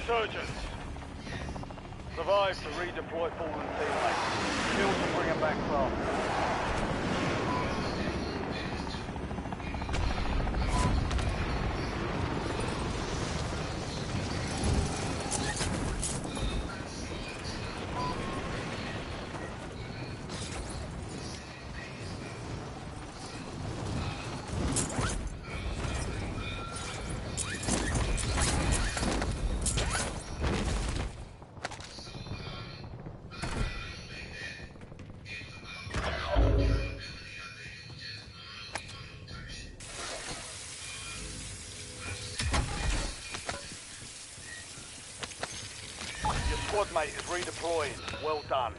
Resurgence. Survive to redeploy fallen teammates. Kill to bring them back fast. Squad mate is redeploying. Well done.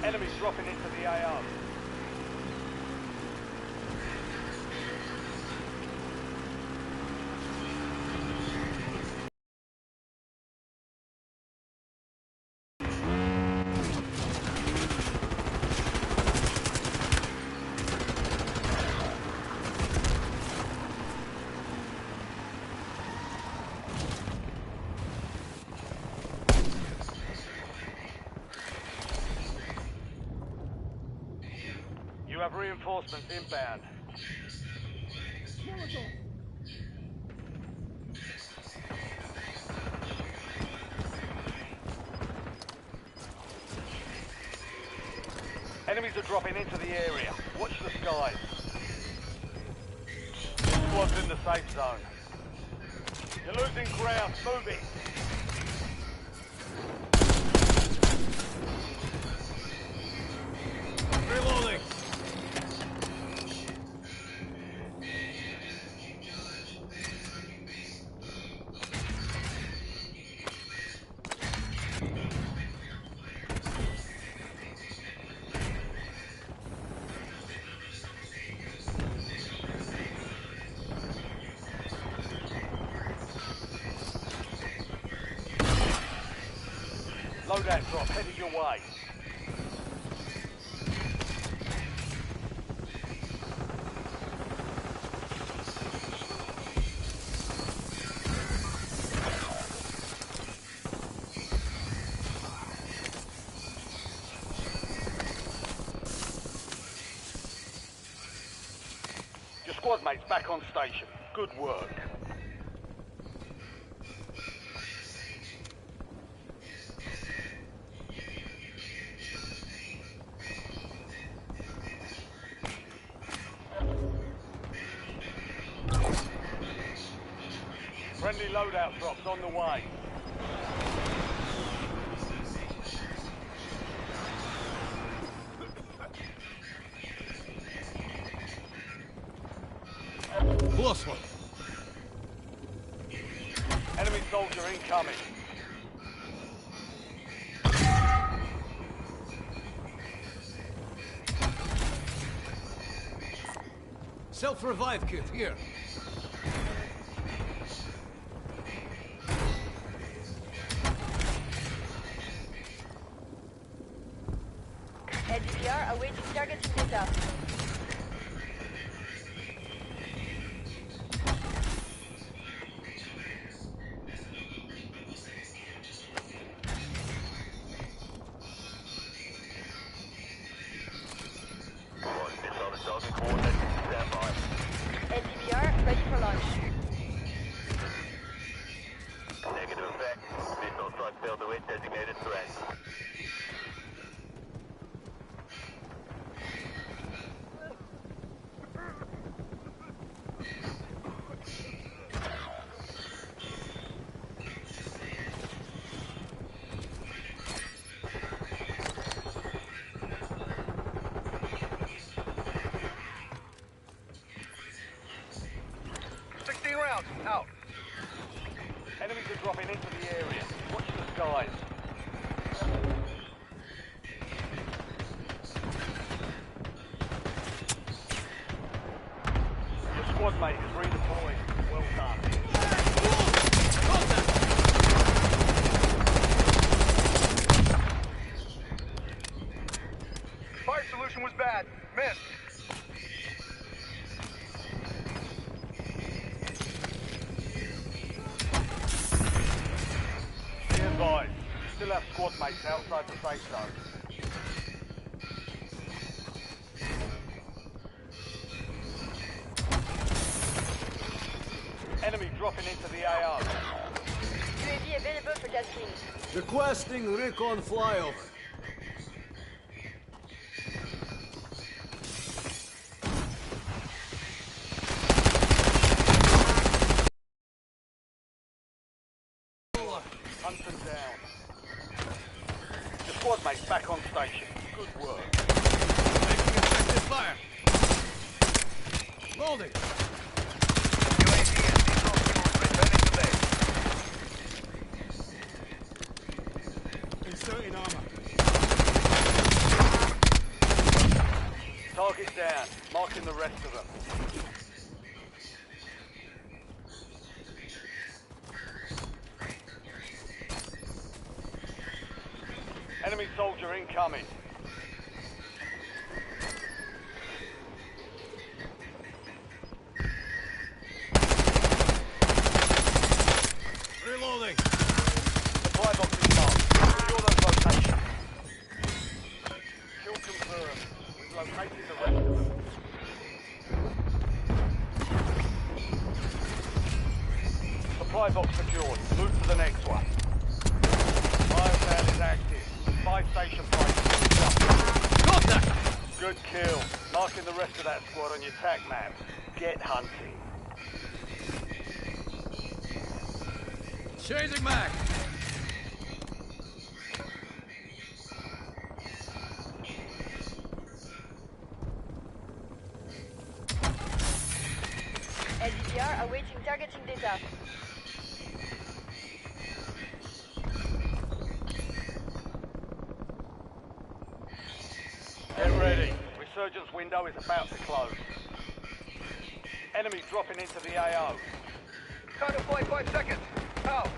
Enemies dropping into the AR. You have reinforcements inbound. Enemies are dropping into the area. Watch the skies. Squad's in the safe zone. You're losing ground. Move it. Reloading. Loadout drop headed your way. Your squad mates back on station. Good work. Friendly loadout drops on the way. Close one. Enemy soldier incoming. Self-revive kit, here. LGDR awaiting targeting data. LGDR ready for launch. Negative effect. Missile strike failed to hit. advised. Still have squad mates outside the safe zone. Enemy dropping into the AO. UAV available for tasking. Requesting recon flyover. Hunt them down. The squad mate's back on station. Good work. Making effective fire. Loading. UAV and diesel fuel returning to base. Inserting armor. Target down. Marking the rest of them. Enemy soldier incoming. Reloading. Supply box is marked. Secure those locations. Kill confirmed. We've located the rest of them. Supply box secured. Move to the next one. Biosand is active. 5 station prices. Contact. Good kill. Marking the rest of that squad on your tac map. Get hunting. Changing mag. LDPR awaiting targeting data. Get ready. Resurgence window is about to close. Enemy dropping into the AO. Time to fly 5 seconds. Out.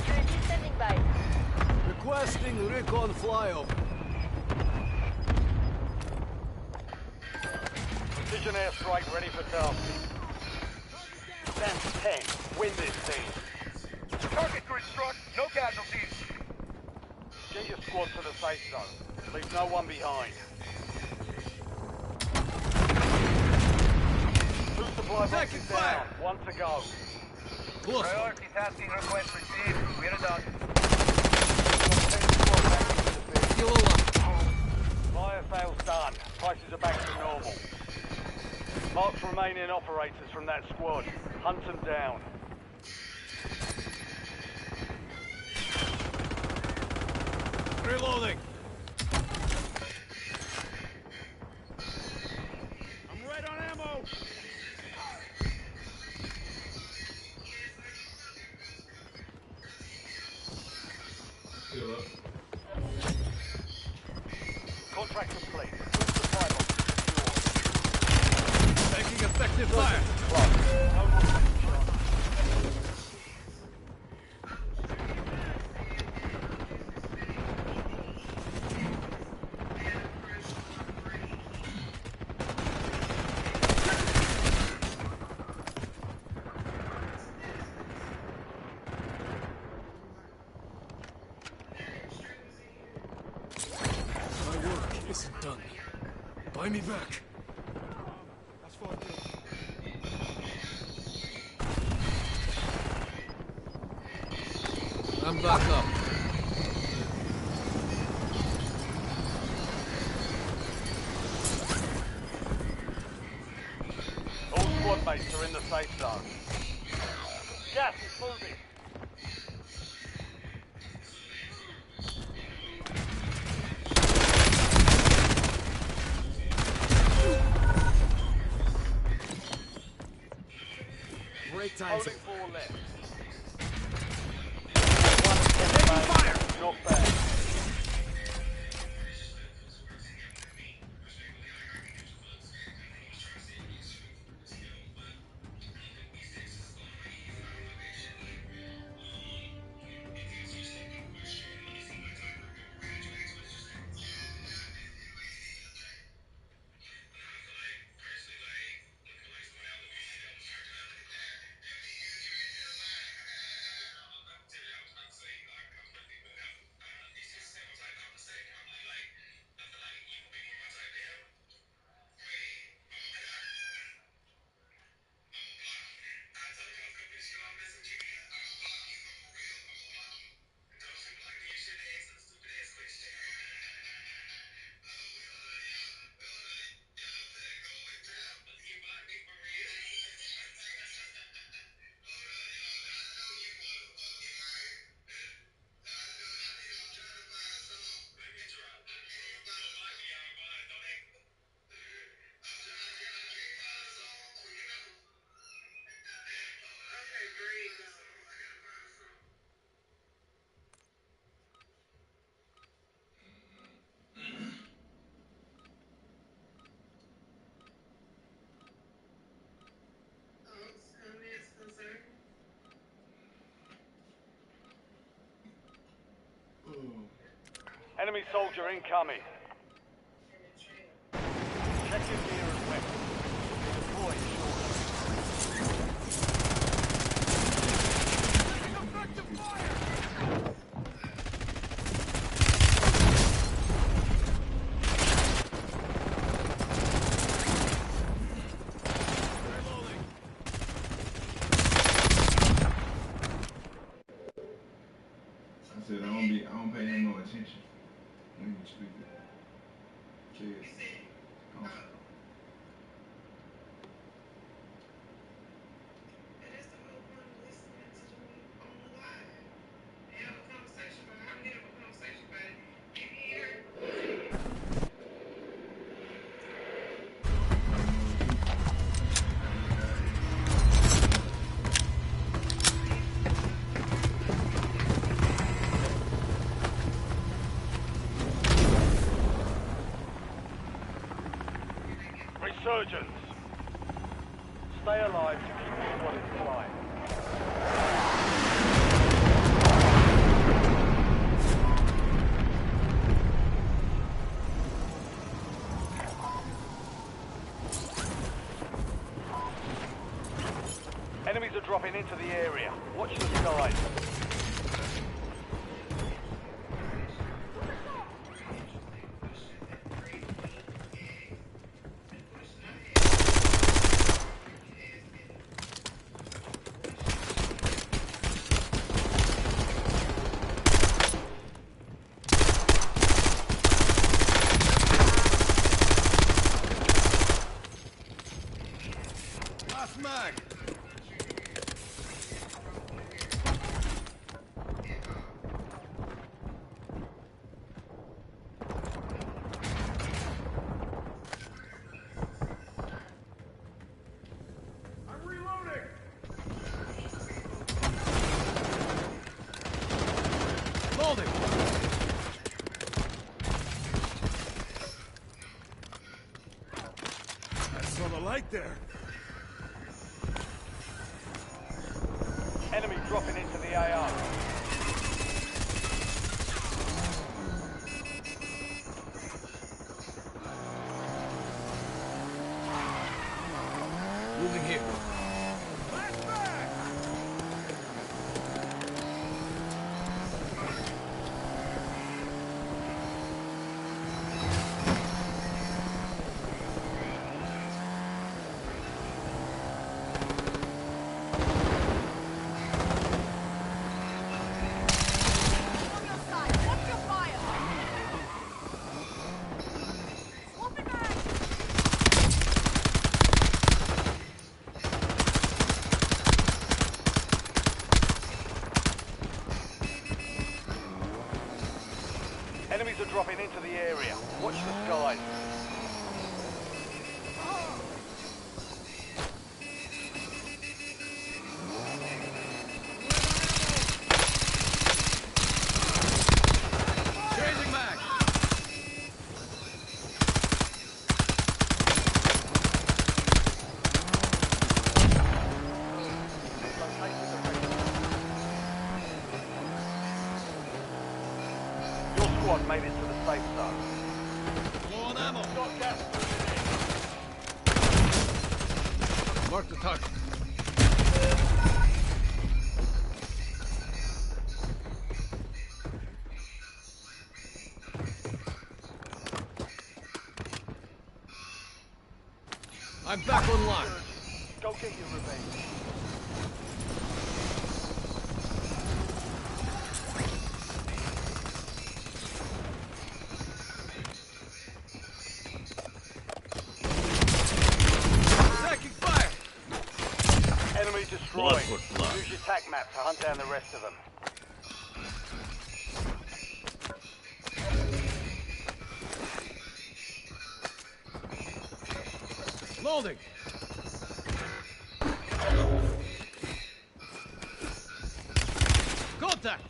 UAV standing by. Requesting recon flyover. Precision airstrike ready for tasking. Stand 10. Win this thing. Target grid struck. No casualties. Get your squad to the safe zone. Leave no one behind. 2 supply boxes Taking fire. down. 1 to go. Close one. Priority tasking request received. We're done. Fuel up. Fire sales done. Prices are back to normal. Mark remaining operators from that squad. Hunt them down. Reloading. I'm right on ammo. Contract complete. Good supply boxes secure. Making effective fire. Close. No more taking shots. My work isn't done. Buy me back. That's fine. I'm back up. All squad mates are in the safe zone. Gas is moving. Break time's Holding 4 left. taking fire. Not bad. Enemy soldier incoming. Check your gear and weapons. Deploy shortly. I said I don't pay him no attention when you speak it. Kids. I don't- Resurgence. Stay alive to keep the squad in flight. Enemies are dropping into the area. Watch the skies. Last mag! I'm reloading! Loading! I saw the light there. Enemy dropping into the AR. Moving here. On your side, watch your fire! Swapping back! Enemies are dropping into the area. Watch the skies. Changing mag! Your squad made it to the safe zone. Low on ammo. Got gas moving Mark the target. I'm back online. in. Go get your revenge. Taking fire! Enemy destroyed. Blood for blood. Use your tac map to hunt down the rest of them. Loading! Contact!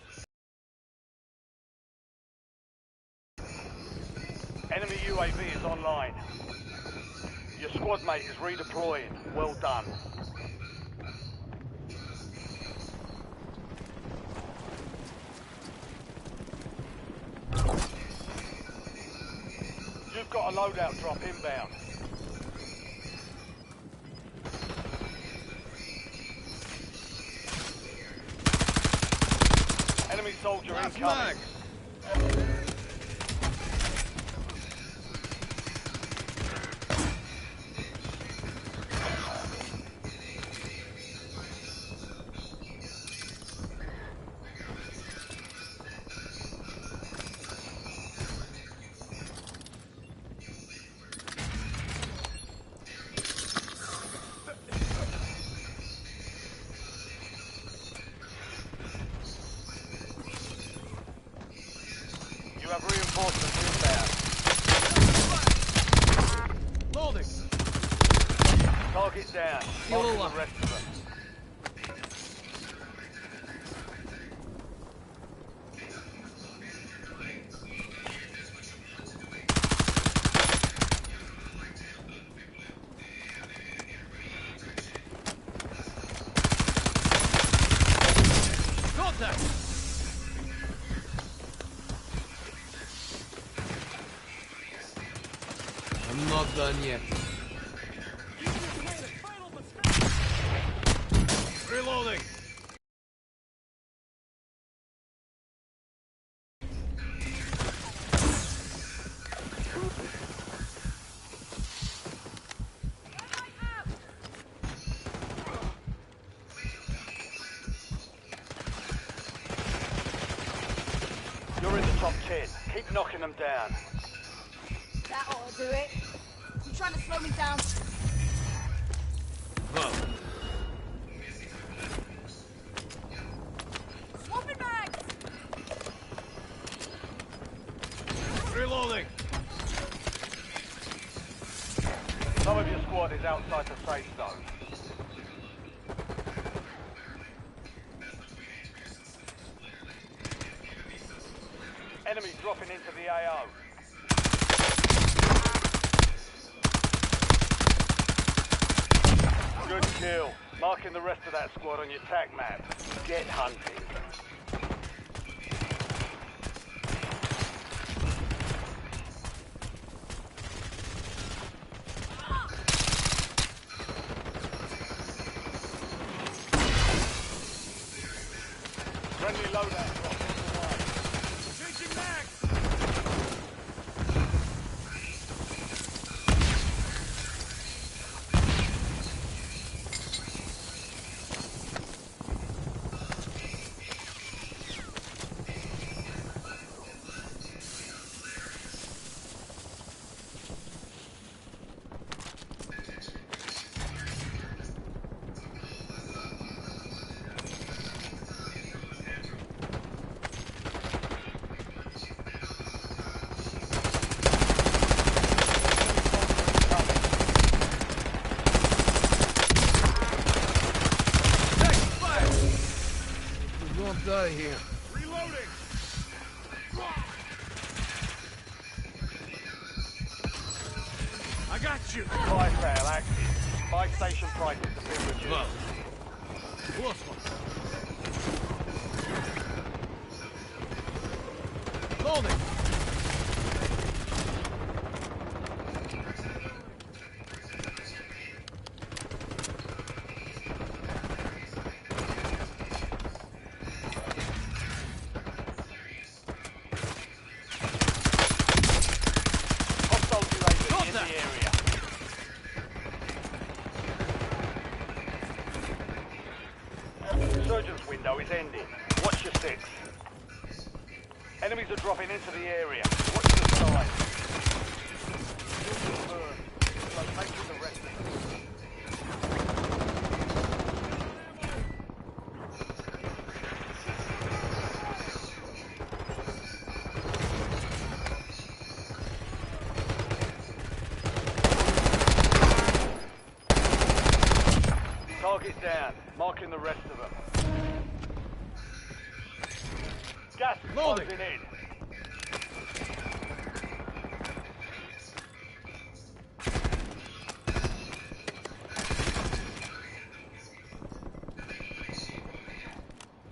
Enemy UAV is online. Your squad mate is redeploying. Well done. Got a loadout drop inbound. Enemy soldier incoming. You have reinforcements inbound. Loading. Target down. Marking the rest of them. Contact. I'm not done yet. Reloading. You're in the top 10. Keep knocking them down. That ought to do it. You trying to slow me down? Well, Swapping bags! reloading. Some of your squad is outside the safe zone. Enemy dropping into the AO. Good kill. Marking the rest of that squad on your tac map. Get hunting. Friendly loadout drop on the way. Changing mags. We won't die here. Reloading! I got you. Buy sale active. Buy station prices have been reduced. Well, close one. Loading. Hostile UAV in the area. Surgeon's window is ending. Watch your six. Enemies are dropping into the area. Watch the side. Locating the rest of them. Target down. Marking the rest of them. Gas is Loading. closing in.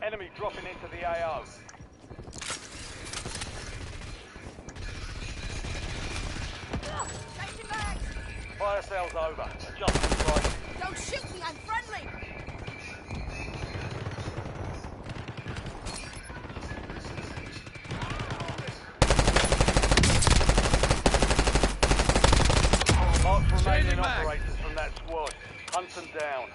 Enemy dropping into the AO. Fire sale's over. Adjusting price. Don't shoot me, I'm friendly! Mark's remaining Changing mag. operators from that squad. Hunt them down.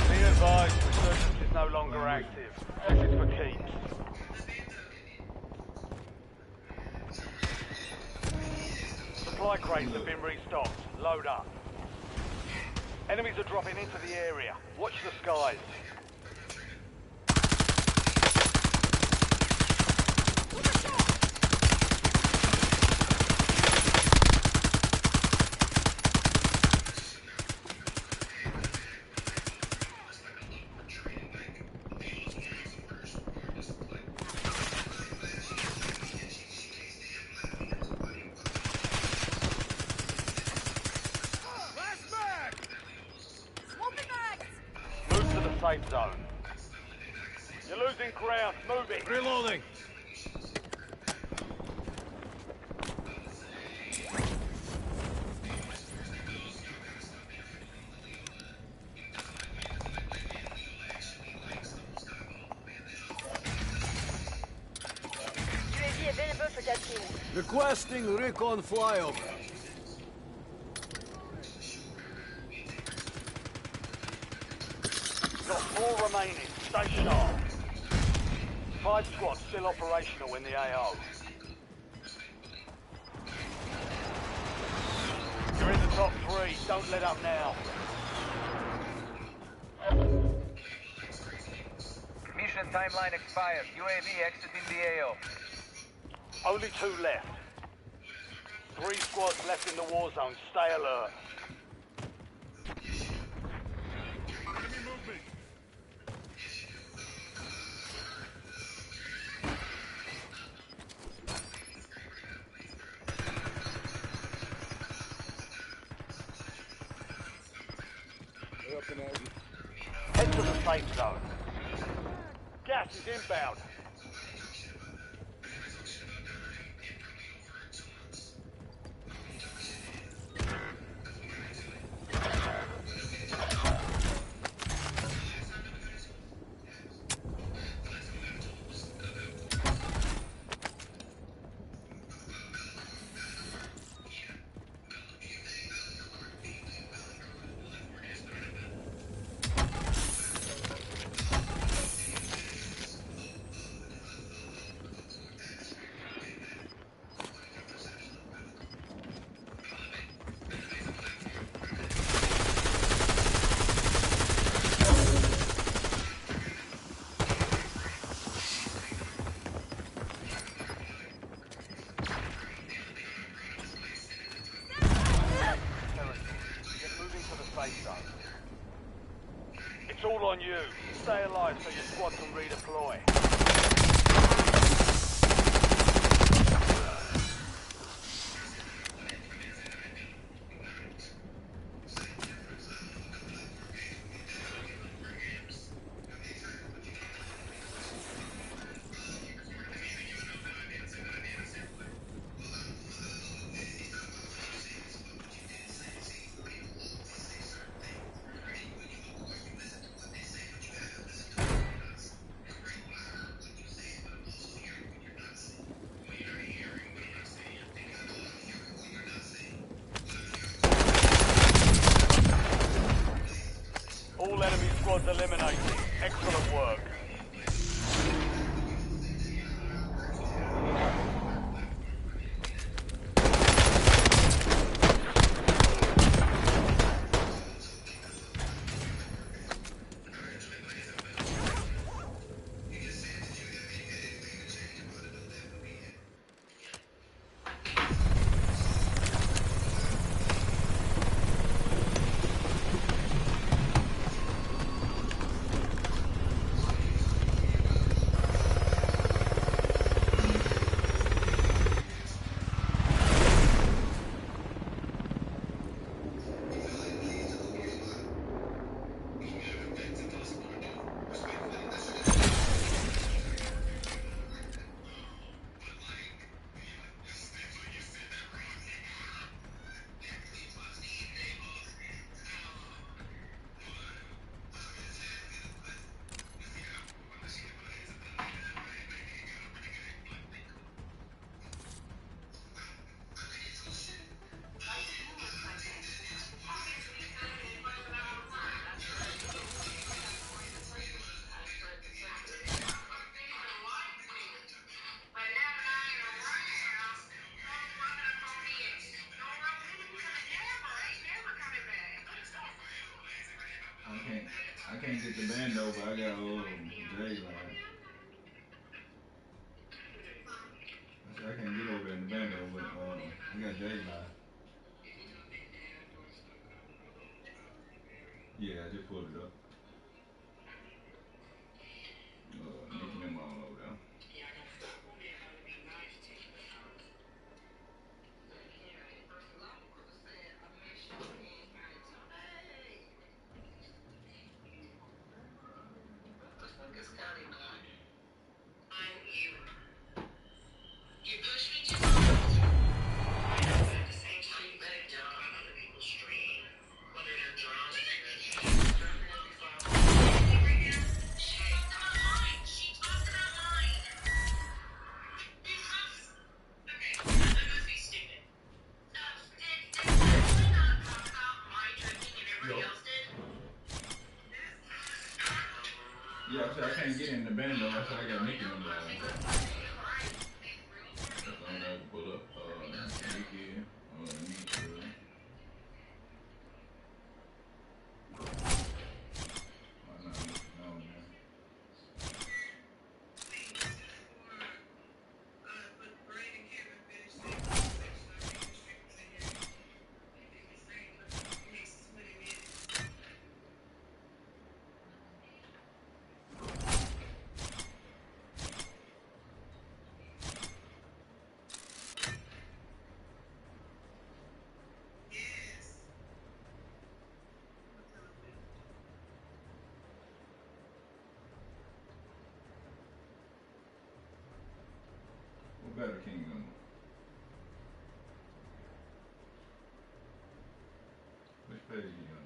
Be advised, resurgence is no longer active. This is for keeps. Supply crates have been restocked. Load up. Enemies are dropping into the area. Watch the skies. Move to the safe zone. You're losing ground. Move it. Reloading. UAV available for that team. Requesting recon flyover. Got 4 remaining. Stay sharp. 5 squads still operational in the AO. You're in the top 3. Don't let up now. Mission timeline expired. UAV exiting the AO. Only 2 left. 3 squads left in the war zone. Stay alert. Head to the safe zone. Gas is inbound. It's all on you. Stay alive so your squad can redeploy. All enemy squads eliminated. Excellent work. get the bando, but I got J line. I said I can't get over there in the bando, but I got J line. Yeah, I just pulled it up. Nick and them all over there. Yeah, I said I can't get in the bando. I said I got Nick and them all. That's the only I can pull up. Nicky, Nika. Why not? No, man. What better King on? Which page you on?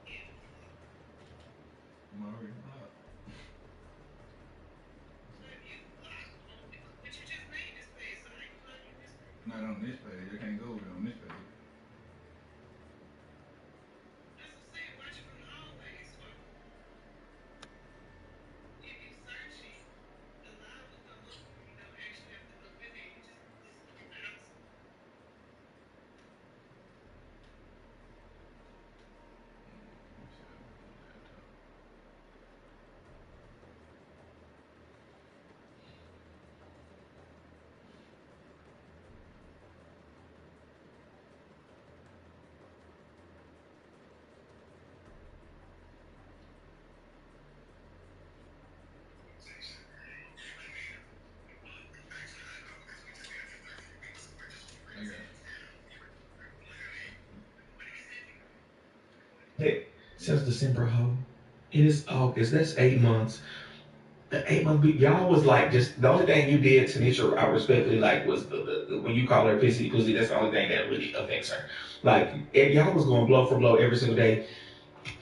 Yeah. I'm already blocked. Not on this page. I can't go over there on this page. Let's see, I'm on the laptop. I got it. Since December, ho. It is August. That's 8 months. The 8 month y'all was like just the only thing you did to Nisha, I respectfully like was when you call her pissy pussy. That's the only thing that really affects her. Like and y'all was going blow for blow every single day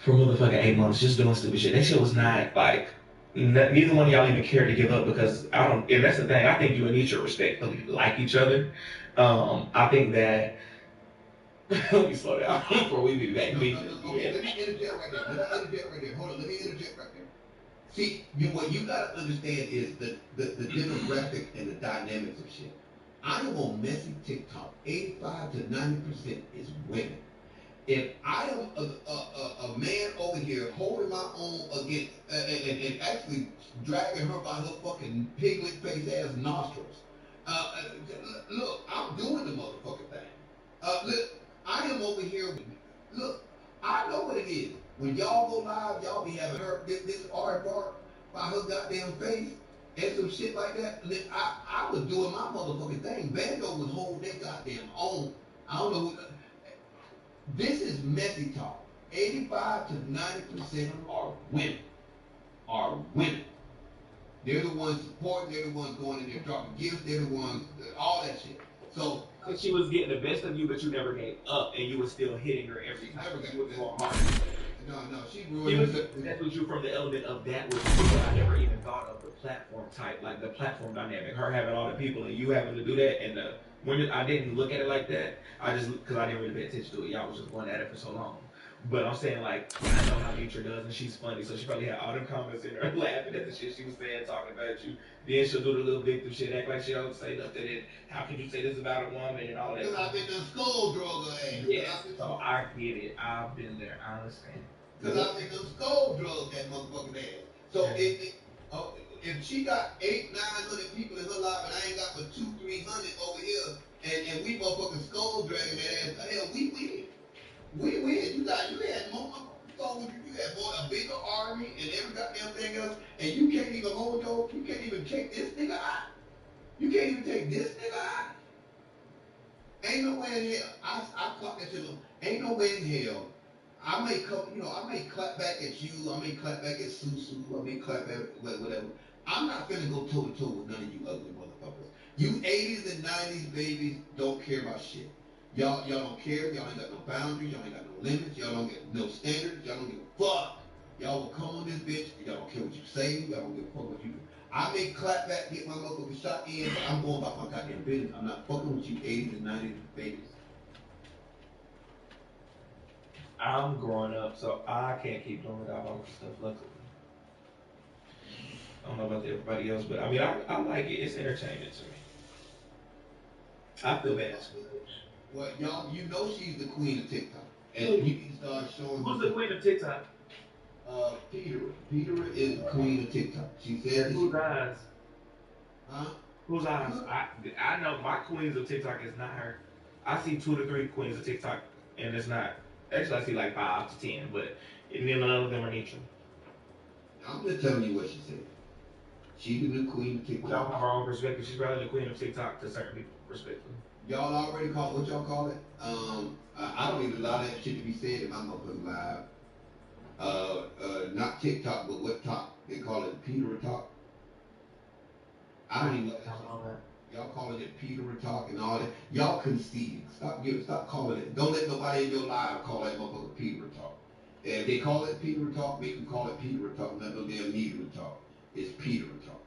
for motherfucking 8 months, just doing stupid shit. That shit was not like neither one of y'all even cared to give up because I don't. And that's the thing. I think you and Nisha respectfully like each other. I think that. Let me slow down before we do that. No. Okay, let me interject right there. Hold on, let me interject right there. See, what you gotta understand is the demographic and the dynamics of shit. I am on messy TikTok. 85 to 90% is women. If I am a man over here holding my own against and actually dragging her by her fucking piglet face ass nostrils, look, I'm doing the motherfucking thing. Look, I am over here. Look, I know what it is. When y'all go live, y'all be having her this hard part by her goddamn face and some shit like that. I was doing my motherfucking thing. Bando was holding their goddamn own. I don't know. This is messy talk. 85 to 90% are women. Are women. They're the ones supporting. They're the ones going in there dropping gifts. They're the ones, all that shit. So Cause she was getting the best of you, but you never gave up, and you were still hitting her every time. never got You was that. going hard. No, she He ruined was, it. that's what you from the element of that was what I never even thought of the platform type, like the platform dynamic. Her having all the people and you having to do that, and when I didn't look at it like that, I just because I didn't really pay attention to it. Y'all was just going at it for so long. But I'm saying like I know how Mitra does, and she's funny, so she probably had all them comments in her laughing at the shit she was saying, talking about you. Then she'll do the little victim shit, act like she don't say nothing. And how can you say this about a woman and all that? Because I've been the skull drugger ass. Yes, so I get it. I've been there. I understand. Because I've been the skull drug that motherfucking ass. So if she got 800-900 people in her life and I ain't got but 200-300 over here, and we motherfucking skull dragging that ass, hell, we win. We win. You had more motherfuckers. You had a bigger army and every goddamn thing else, and you can't even hold your, you can't even take this nigga out. You can't even take this nigga out. Ain't no way in hell. I clock that shit. Ain't no way in hell. I may clap back at you. I may clap back at Susu. I may clap at whatever. I'm not finna go toe to toe with none of you ugly motherfuckers. You 80s and 90s babies don't care about shit. Y'all don't care. Y'all ain't got no boundaries. Y'all ain't got no limits. Y'all don't get no standards. Y'all don't give a fuck. Y'all will come on this bitch. Y'all don't care what you say. Y'all don't give a fuck what you do. I may clap back, get my motherfucking shot in, but I'm going about my goddamn business. I'm not fucking with you 80s and 90s babies. I'm growing up, so I can't keep doing that all stuff, luckily. I don't know about everybody else, but I mean, I like it. It's entertainment to me. I feel bad. Well, y'all, you know she's the queen of TikTok. And you can start showing Who's the queen of TikTok? Peter. Peter is the queen of TikTok. She said whose eyes? Huh? Whose eyes? I know my queens of TikTok is not her. I see 2 to 3 queens of TikTok, and it's not. Actually, I see like 5 to 10, but and then none of them are Nitra. I'm just telling you what she said. She's the new queen of TikTok. Y'all have our own perspective. She's probably the queen of TikTok to certain people, respectively. Y'all already call what y'all call it? I don't even allow that shit to be said in my motherfucking live. Not TikTok, but what talk? They call it Peter Talk. I don't even know that. Y'all calling it Peter Talk and all that. Y'all conceding. Stop calling it. Don't let nobody in your live call that motherfucker Peter Talk. If they call it Peter Talk, make them call it Peter Talk. Let no damn Neither Talk. It's Peter Talk.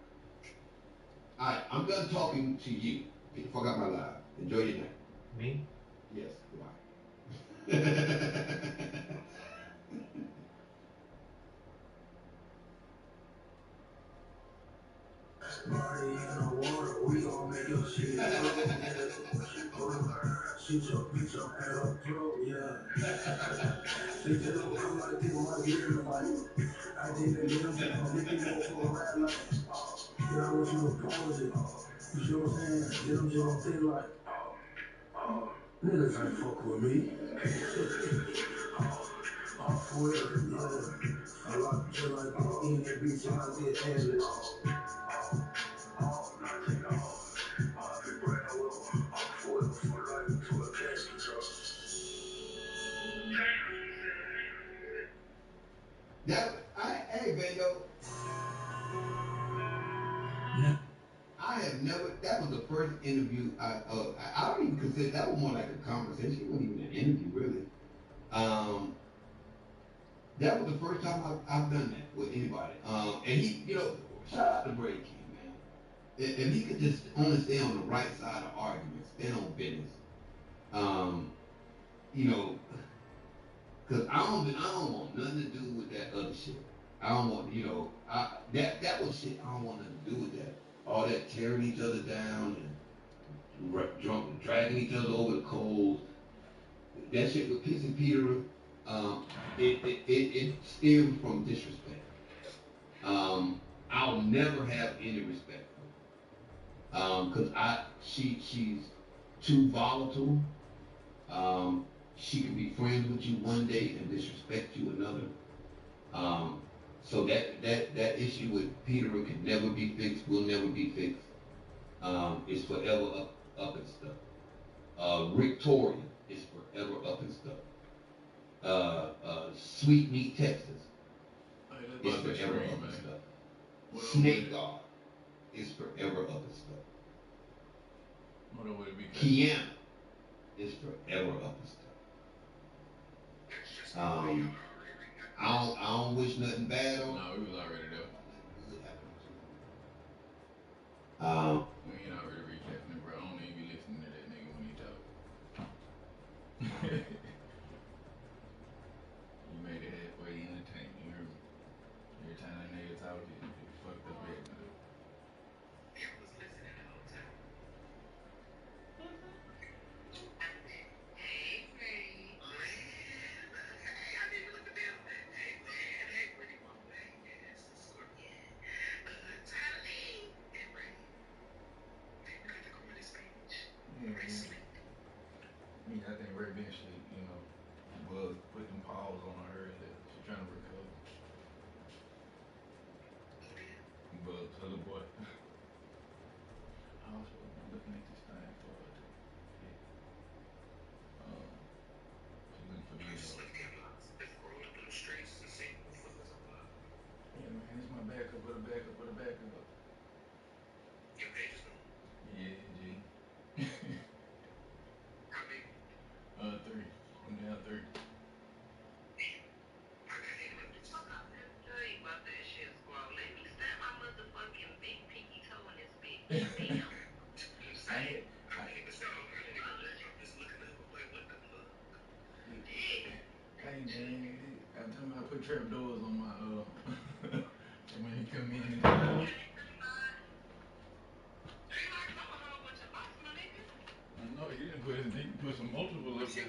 Alright, I'm done talking to you. Get the fuck out my live. Enjoy your night. Me? Yes, goodbye. Body in the water, we gon' make your shit shoot your bitch up at her throat, yeah. They just don't come like this, my gear like I think they get them, they can go for a ride like yeah, I want you to pause it. You see what I'm saying? Get them just on thing like niggas ain't fuck with me. For real, yeah. I like just like in that bitch and I get ad-lib. Hey, Vando. I have never. That was the first interview. I don't even consider that was more like a conversation. It wasn't even an interview, really. That was the first time I've done that with anybody. And he, shout out to Brady King, man. If he could just only stay on the right side of arguments, stand on business. Because I don't want nothing to do with that other shit. I don't want, that was shit. I don't want nothing to do with that. All that tearing each other down and dragging each other over the coals. That shit with pissing Peter. It stems from disrespect. I'll never have any respect for her. Because she's too volatile. She can be friends with you one day and disrespect you another. So that issue with Peter can never be fixed, will never be fixed. It's forever up and stuff. Victoria is forever up and stuff. Sweet Meat Texas is forever up and stuff. Snake God is forever up and stuff. Kiana is forever up and stuff. I don't wish nothing bad on. No, we was already there. Nothing good happened. We ain't already recapping it, bro. I don't even be listening to that nigga when he talk. You made it halfway entertaining, you heard me? Every time that nigga talk, it fucked up everything. Yeah, yeah, I think Ray been sleep, you know. Buzz put them paws on her earlier. She trying to recover. Buzz, her little boy. I was supposed to be looking at this thing for her too. Yeah. She looking for videos. Yeah, man, it's my backup of the backup of the backup. Yeah, G. 3. I'm down 3. I had, I, hey man, I'm talking about I put trap doors on my so when he come in and no, he didn't put his he put some multiple up there.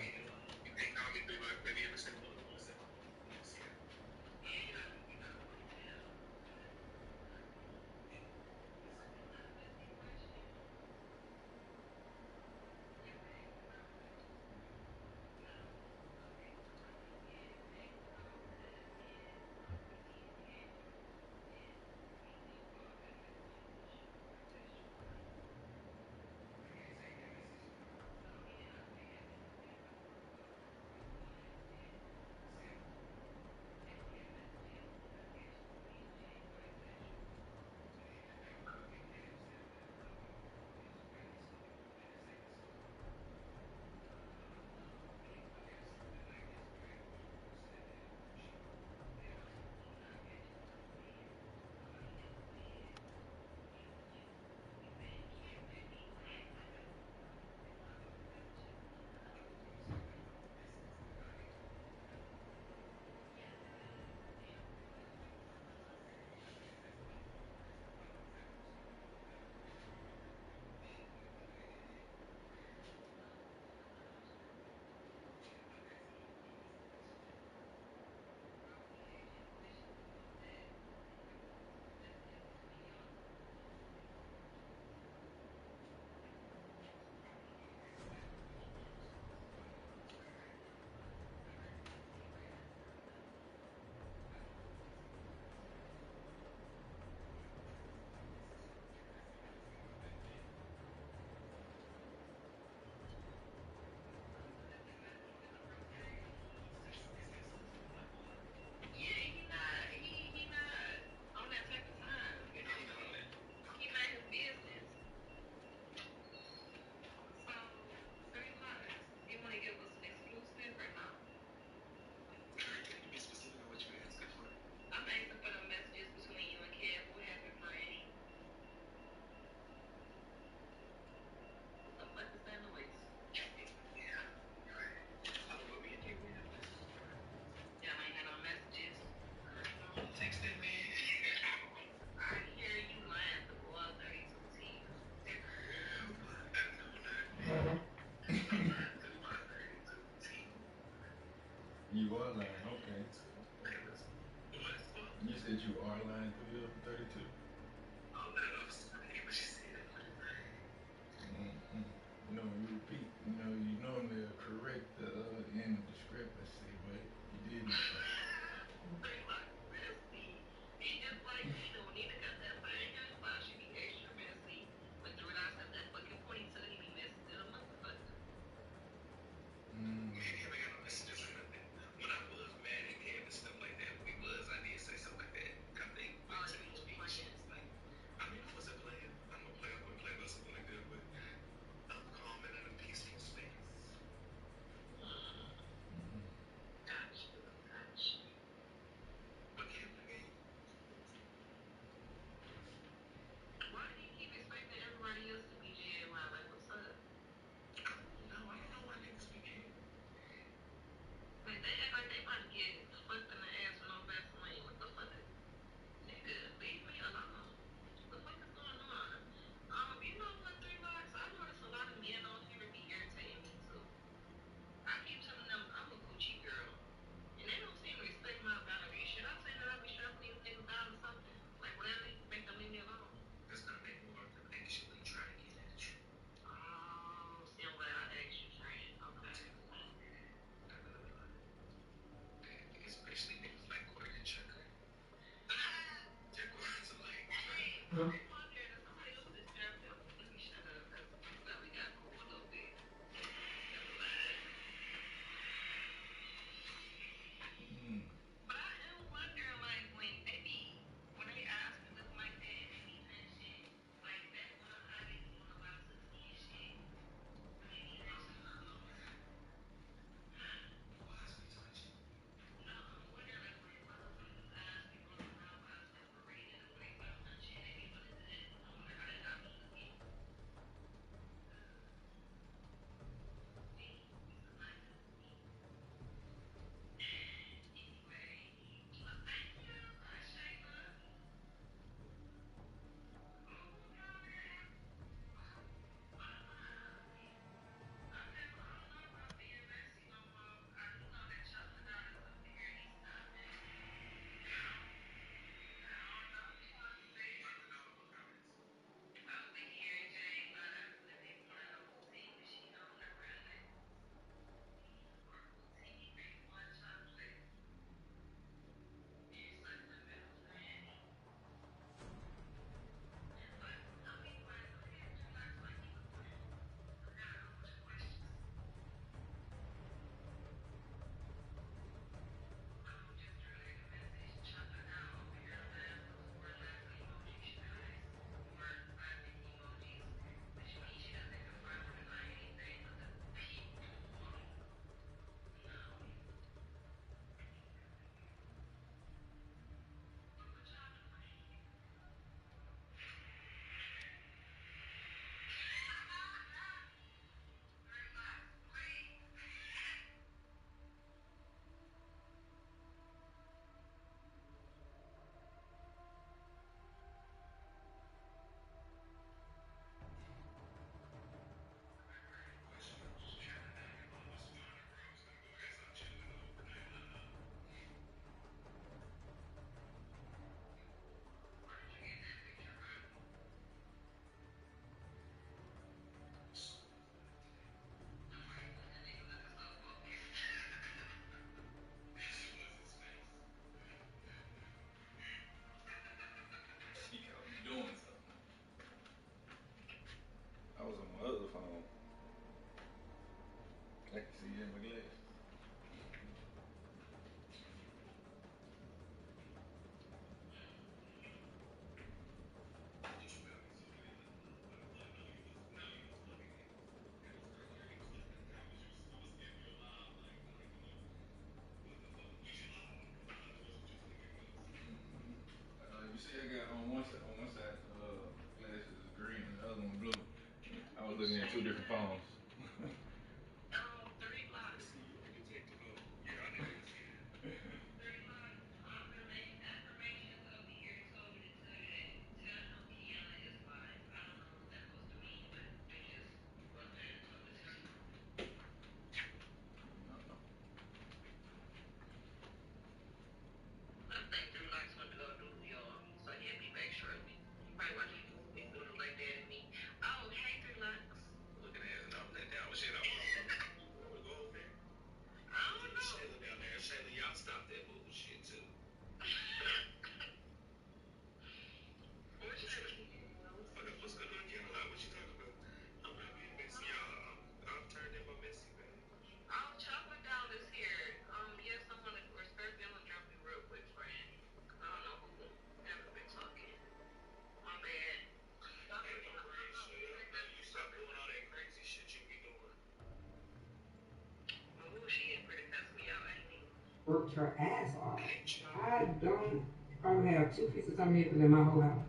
You are lying, okay. You said you are lying through your 32. Mm-mm. You know, when you repeat, you normally correct the end of discrepancy, but you didn't. Mm. phones. Worked her ass off. I don't have two pieces of makeup in my whole house.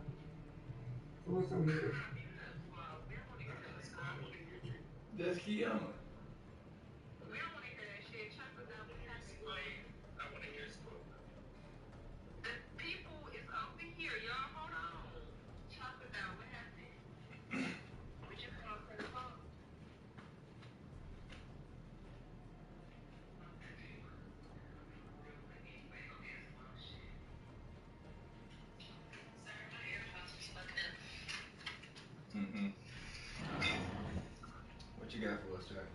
So what's over here? That's Kiana. Mm-hmm. What you got for us, Jack?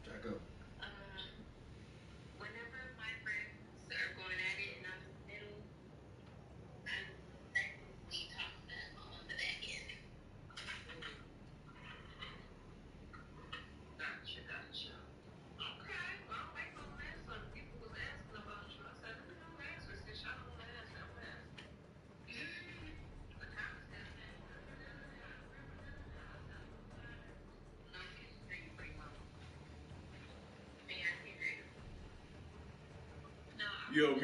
Jacko. Yo,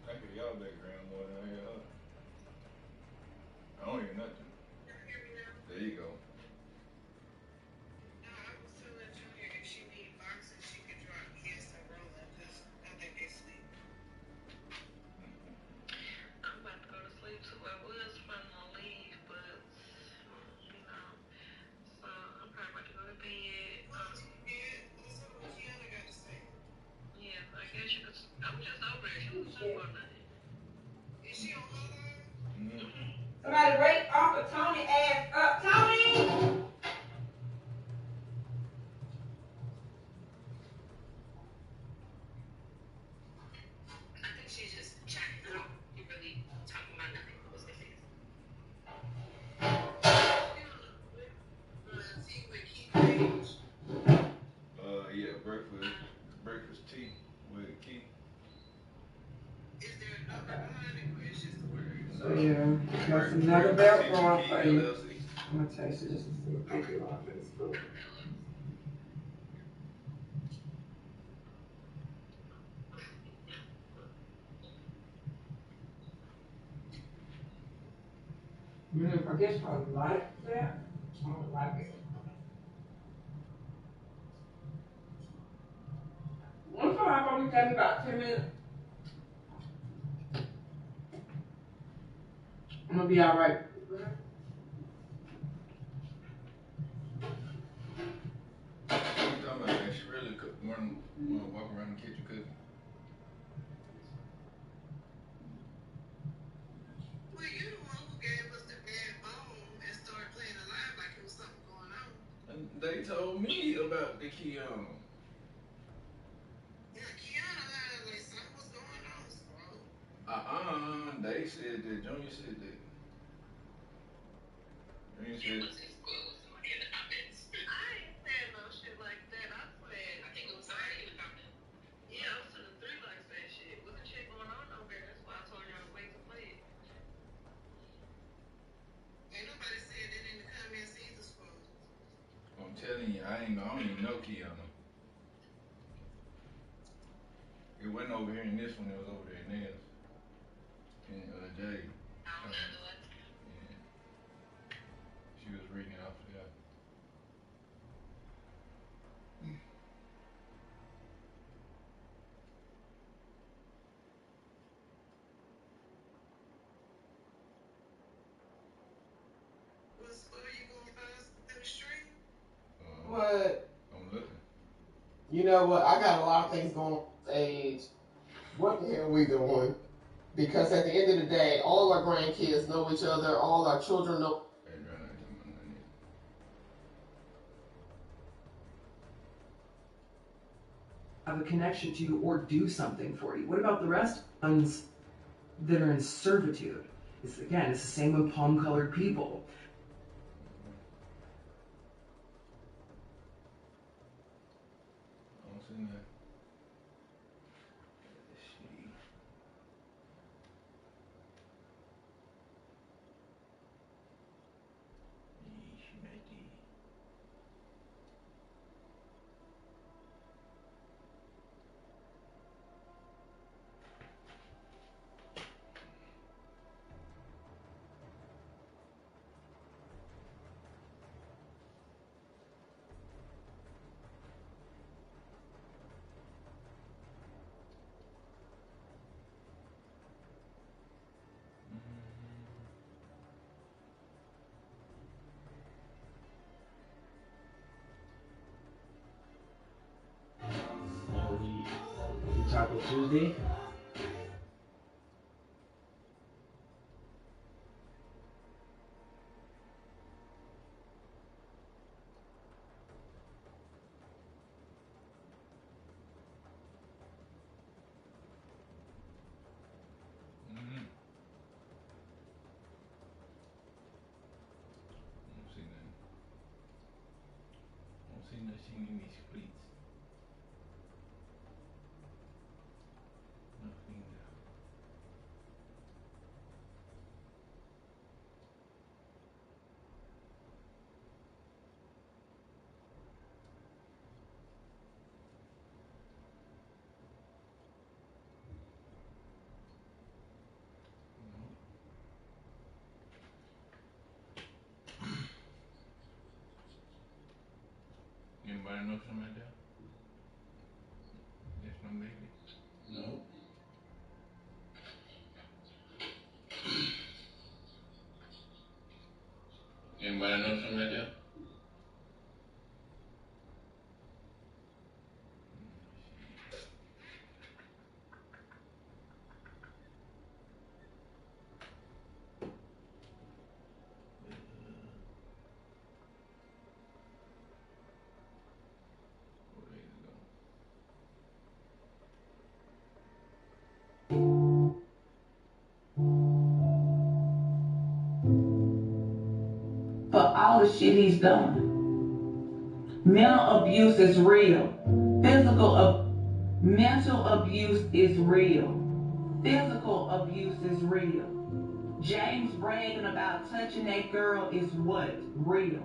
I hear y'all background more than I hear her. I don't hear nothing. There you go. Mm-hmm. Somebody wake Uncle Tony ass up. Tony! Yeah, breakfast tea with Key. Okay. So Nah, yeah, got some another breakfast belt tea with going Key for you. LLC. I'm gonna taste it just to see. Thank you, Lord, for this food. I guess I like that. I don't like it. One time I probably take me about 10 minutes. I'm gonna be alright. What you talking about? Man? She really wanna walk around the kitchen cooking. And they told me about the Kiana. said that. Junior said that. Junior said. I'm telling you, I don't even know Kiana. It wasn't over here in this one. It was over there in theirs. And Jay. Yeah, she was reading it off of that. But I'm looking. you know what? I got a lot of things going on this age. What the hell we doing? Because at the end of the day, all our grandkids know each other. All our children know. Hey, bro, I ain't talking about nothing yet. Have a connection to you or do something for you. What about the rest? Ones that are in servitude. It's the same with palm-colored people. I don't see nothing. Let's see. Yeesh, matey. Taco Tuesday. Mm-hmm. I don't see nothing. I don't see nothing in these streets. Nothing there. Nope. Anybody know something like that? Yes, no, maybe. No. Anybody know something like that? Where they go? For all the shit he's done. Mental abuse is real. Mental abuse is real. Physical abuse is real. James bragging about touching that girl is what? Real.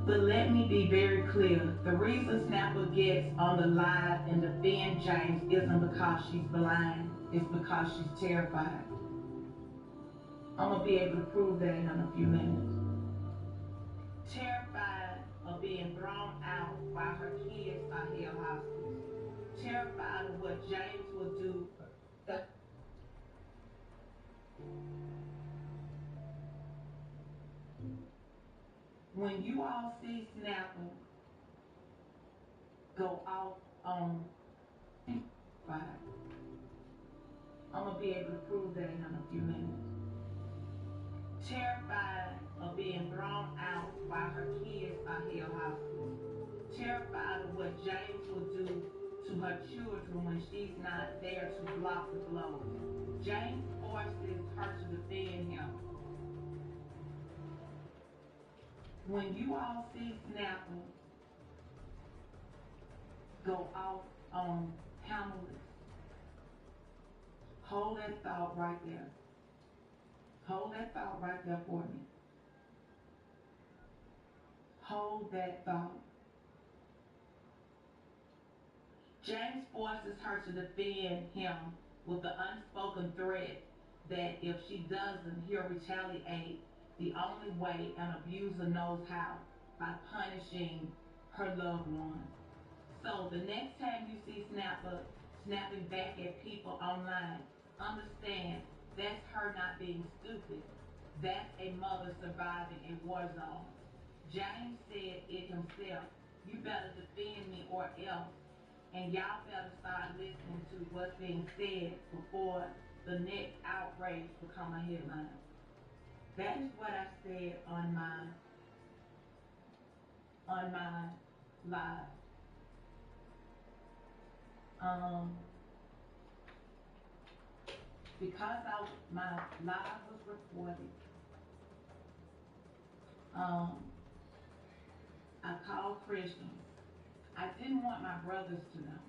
But let me be very clear. The reason Snapper gets on the live and defend James isn't because she's blind. It's because she's terrified. I'm going to be able to prove that in a few minutes. Terrified of being thrown out while her kids are held hostage. Terrified of what James will do. When you all see Snapper go off on fire, I'm going to be able to prove that in a few minutes. Terrified of being thrown out while her kids are held hostage. Terrified of what James will do to to her children when she's not there to block the blows. James forces her to defend him. When you all see Snapper go off on Hamlet, hold that thought right there. Hold that thought right there for me. Hold that thought. James forces her to defend him with the unspoken threat that if she doesn't, he'll retaliate the only way an abuser knows how, by punishing her loved one. So the next time you see Snapper snapping back at people online, understand that's her not being stupid. That's a mother surviving a war zone. James said it himself. You better defend me or else. And y'all better start listening to what's being said before the next outrage become a headline. That is what I said on my live. Because my live was recorded, I called Christians. I didn't want my brothers to know.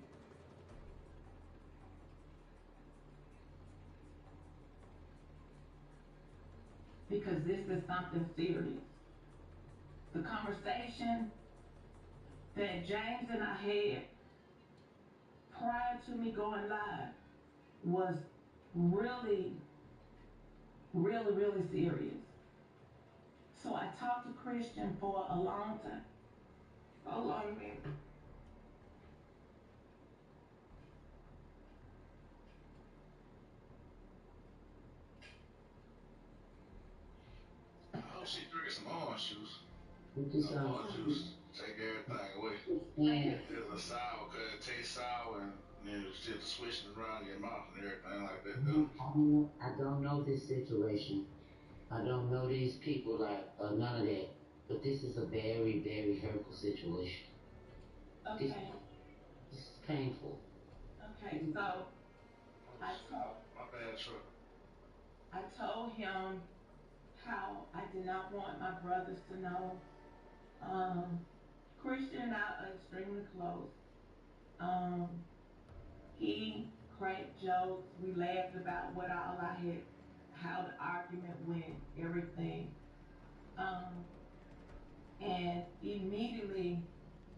Because this is something serious. The conversation that James and I had prior to me going live was really, really, really serious. So I talked to Christian for a long time. Hold on a minute. I hope she drinking some orange juice. Orange juice take everything away. Yeah. It's a sour, cause it tastes sour, and then it's just swishing around in your mouth and everything like that. Though. I don't know this situation. I don't know these people, like, none of that. But this is a very, very hurtful situation. Okay. This is painful. Okay, so I My bad, truck. told him how I did not want my brothers to know. Christian and I are extremely close. He cracked jokes. We laughed about what all I had, how the argument went, everything. And immediately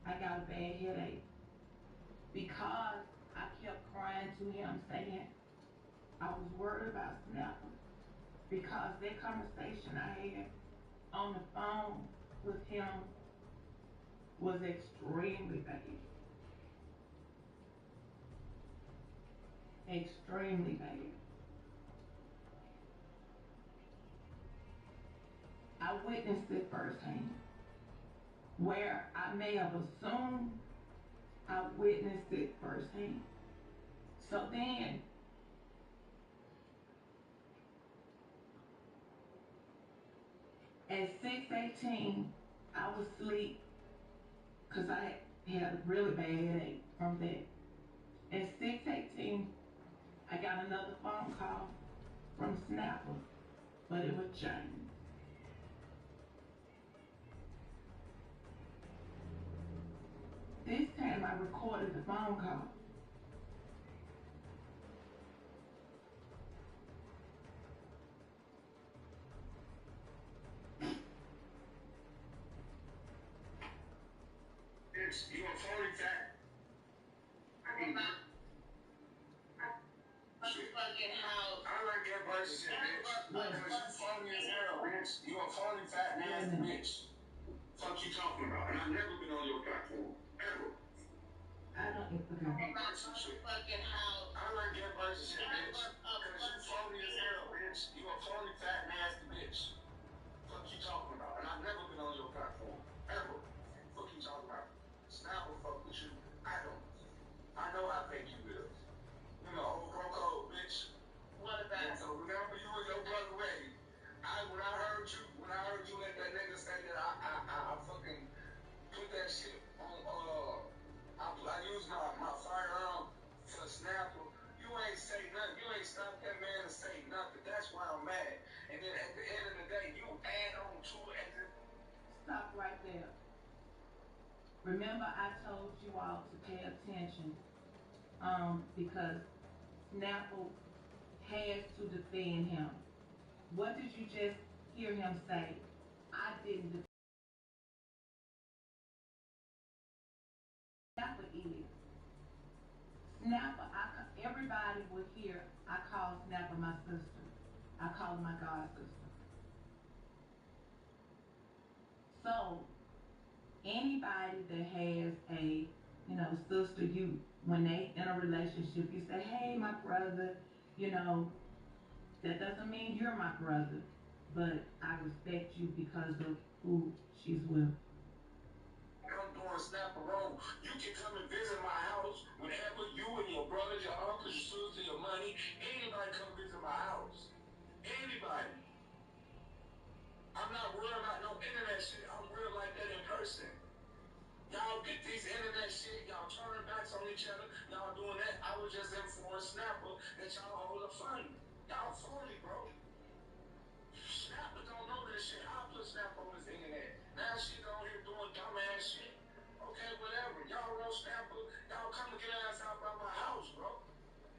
I got a bad headache because I kept crying to him saying I was worried about Snapper because that conversation I had on the phone with him was extremely bad. Extremely bad. I witnessed it firsthand. Where I may have assumed, I witnessed it firsthand. So then, at 6:18, I was asleep because I had a really bad headache from that. At 6:18, I got another phone call from Snapper, but it was James. This time I recorded the phone call. Bitch, you a phony fat. Fucking house. I like that person shit, bitch. Because you phony as hell, bitch. You a phony fat nasty bitch. Fuck you talking about? And I've never been on your platform. Ever. I don't Fucking house. I like that person shit, bitch. Because you phony as hell, bitch. You a phony fat nasty bitch. Fuck you talking about? And I've never been on your platform. Ever. Fuck you talking about? Snapper fuck with you. I don't. I know how fake you is. You know, old broke bitch. What about so remember you and your brother Ray. When I heard you let that nigga say that I fucking put that shit on I used my firearm stop that man and say nothing. That's why I'm mad. And then at the end of the day, you add on to it. Stop right there. Remember, I told you all to pay attention, because Snapple has to defend him. What did you just hear him say? I didn't defend. Snapper is. Snapper, everybody will hear I call Snapper my sister. I call her my god sister. So, anybody that has a, sister, when they in a relationship, you say, hey, my brother, that doesn't mean you're my brother, but I respect you because of who she's with. I'm doing Snapper wrong. You can come and visit my house whenever you and your brothers, your uncles, your sisters, your money, anybody come visit my house. Anybody. I'm not worried about no internet shit. I'm real like that in person. Y'all get these internet shit, y'all turning backs on each other, y'all doing that. I was just informed Snapper that y'all hold a fund. Y'all phony, bro. Snapper don't know this shit. I put Snapper on this internet. Now she's on here doing dumbass shit. Okay, whatever. Y'all roll Snapper, y'all come and get ass out by my house, bro.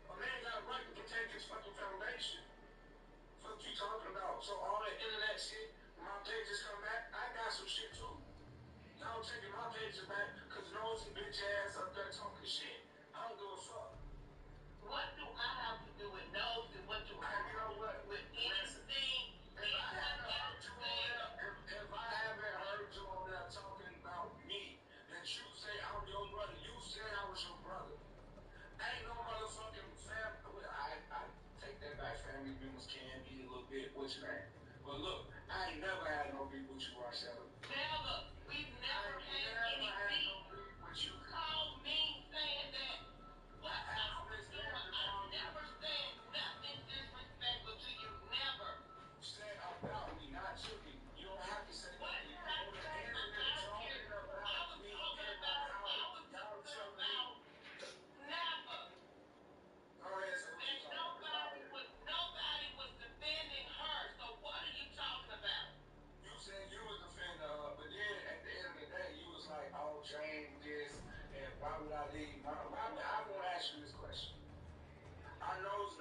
A man got a right to protect his fucking foundation. Fuck you talking about? So all that internet shit, when my pages come back, I got some shit too. Y'all taking my pages back because nosy bitch ass up there talking shit. I don't give a fuck. What do I have to do with nosy? What do I You know what? with anything? If I haven't heard you on there, if I haven't heard you on there talking about me, that you say I'm your brother, you said I was your brother. Ain't no motherfucking family. I take that back. Family members can be a little bit. What's your name? But look, I ain't never had no beef with you, Marcella. Never. We've never had any beef. No beef with You called me saying that what I was doing. I never said nothing disrespectful to you. Never. Said about me, not to me. You don't have to say What that. did I say about you? I was talking about Snapper. Go ahead, say what And you're talking about. nobody was defending her. So what are you talking about? You said you was defending her, but then at the end of the day, you was like, oh, James, this, and why would I leave? I won't ask you this question. Our those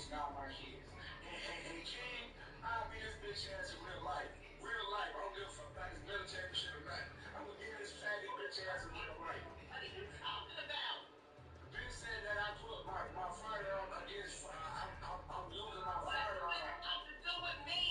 not my kids. And King, I'll be this bitch ass in real life. Real life. I don't give a fuck about this military shit or nothing. I'm gonna get this faggot bitch ass in real life. What are you talking about? Bitch said that I put my firearm against I'm using my What do firearm. it have to do with me?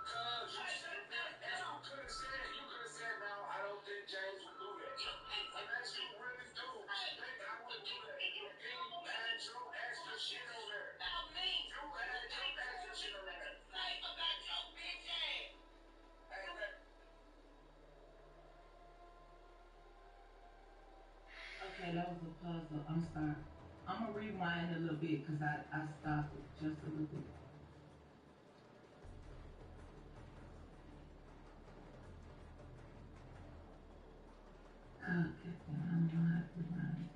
Cause you said that, and you could have said, no, I don't think James would do that. Unless you really do. Think I would do that. And then you add your extra shit on there. About me. You add your extra shit on there. Say about your bitch ass. Okay, that was a puzzle. I'm sorry. I'm gonna rewind a little bit because I stopped it just a little bit. Okay, I don't know how to rewind it.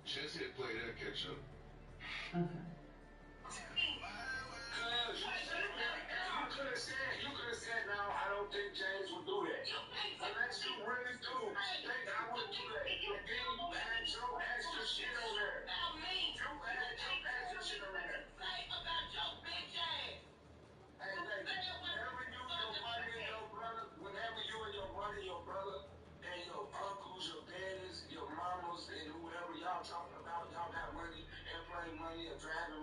Just hit play that catch up. Okay. You could have said, no, I don't think James would do that. Unless you really do. Think I would do that. And then you add your extra shit on there. About me. You add your extra shit on there. Say about your bitch ass. Hey, whenever you and your money and your brother, whenever you and your money, your brother, and your uncles, your daddies, your mamas, and whoever y'all talking about, y'all got money, airplane money, or driving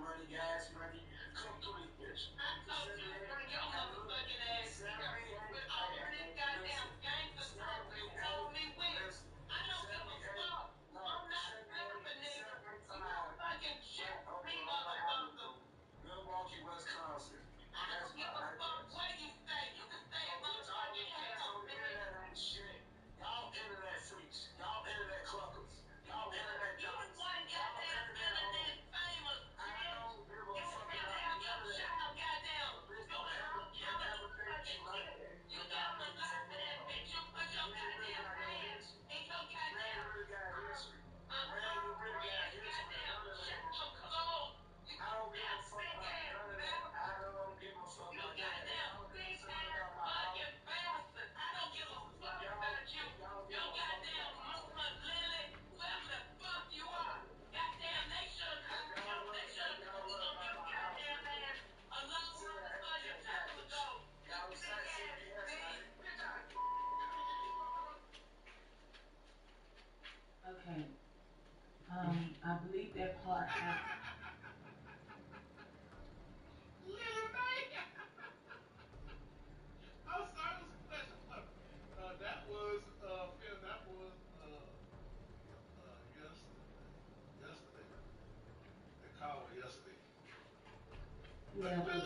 Yeah, but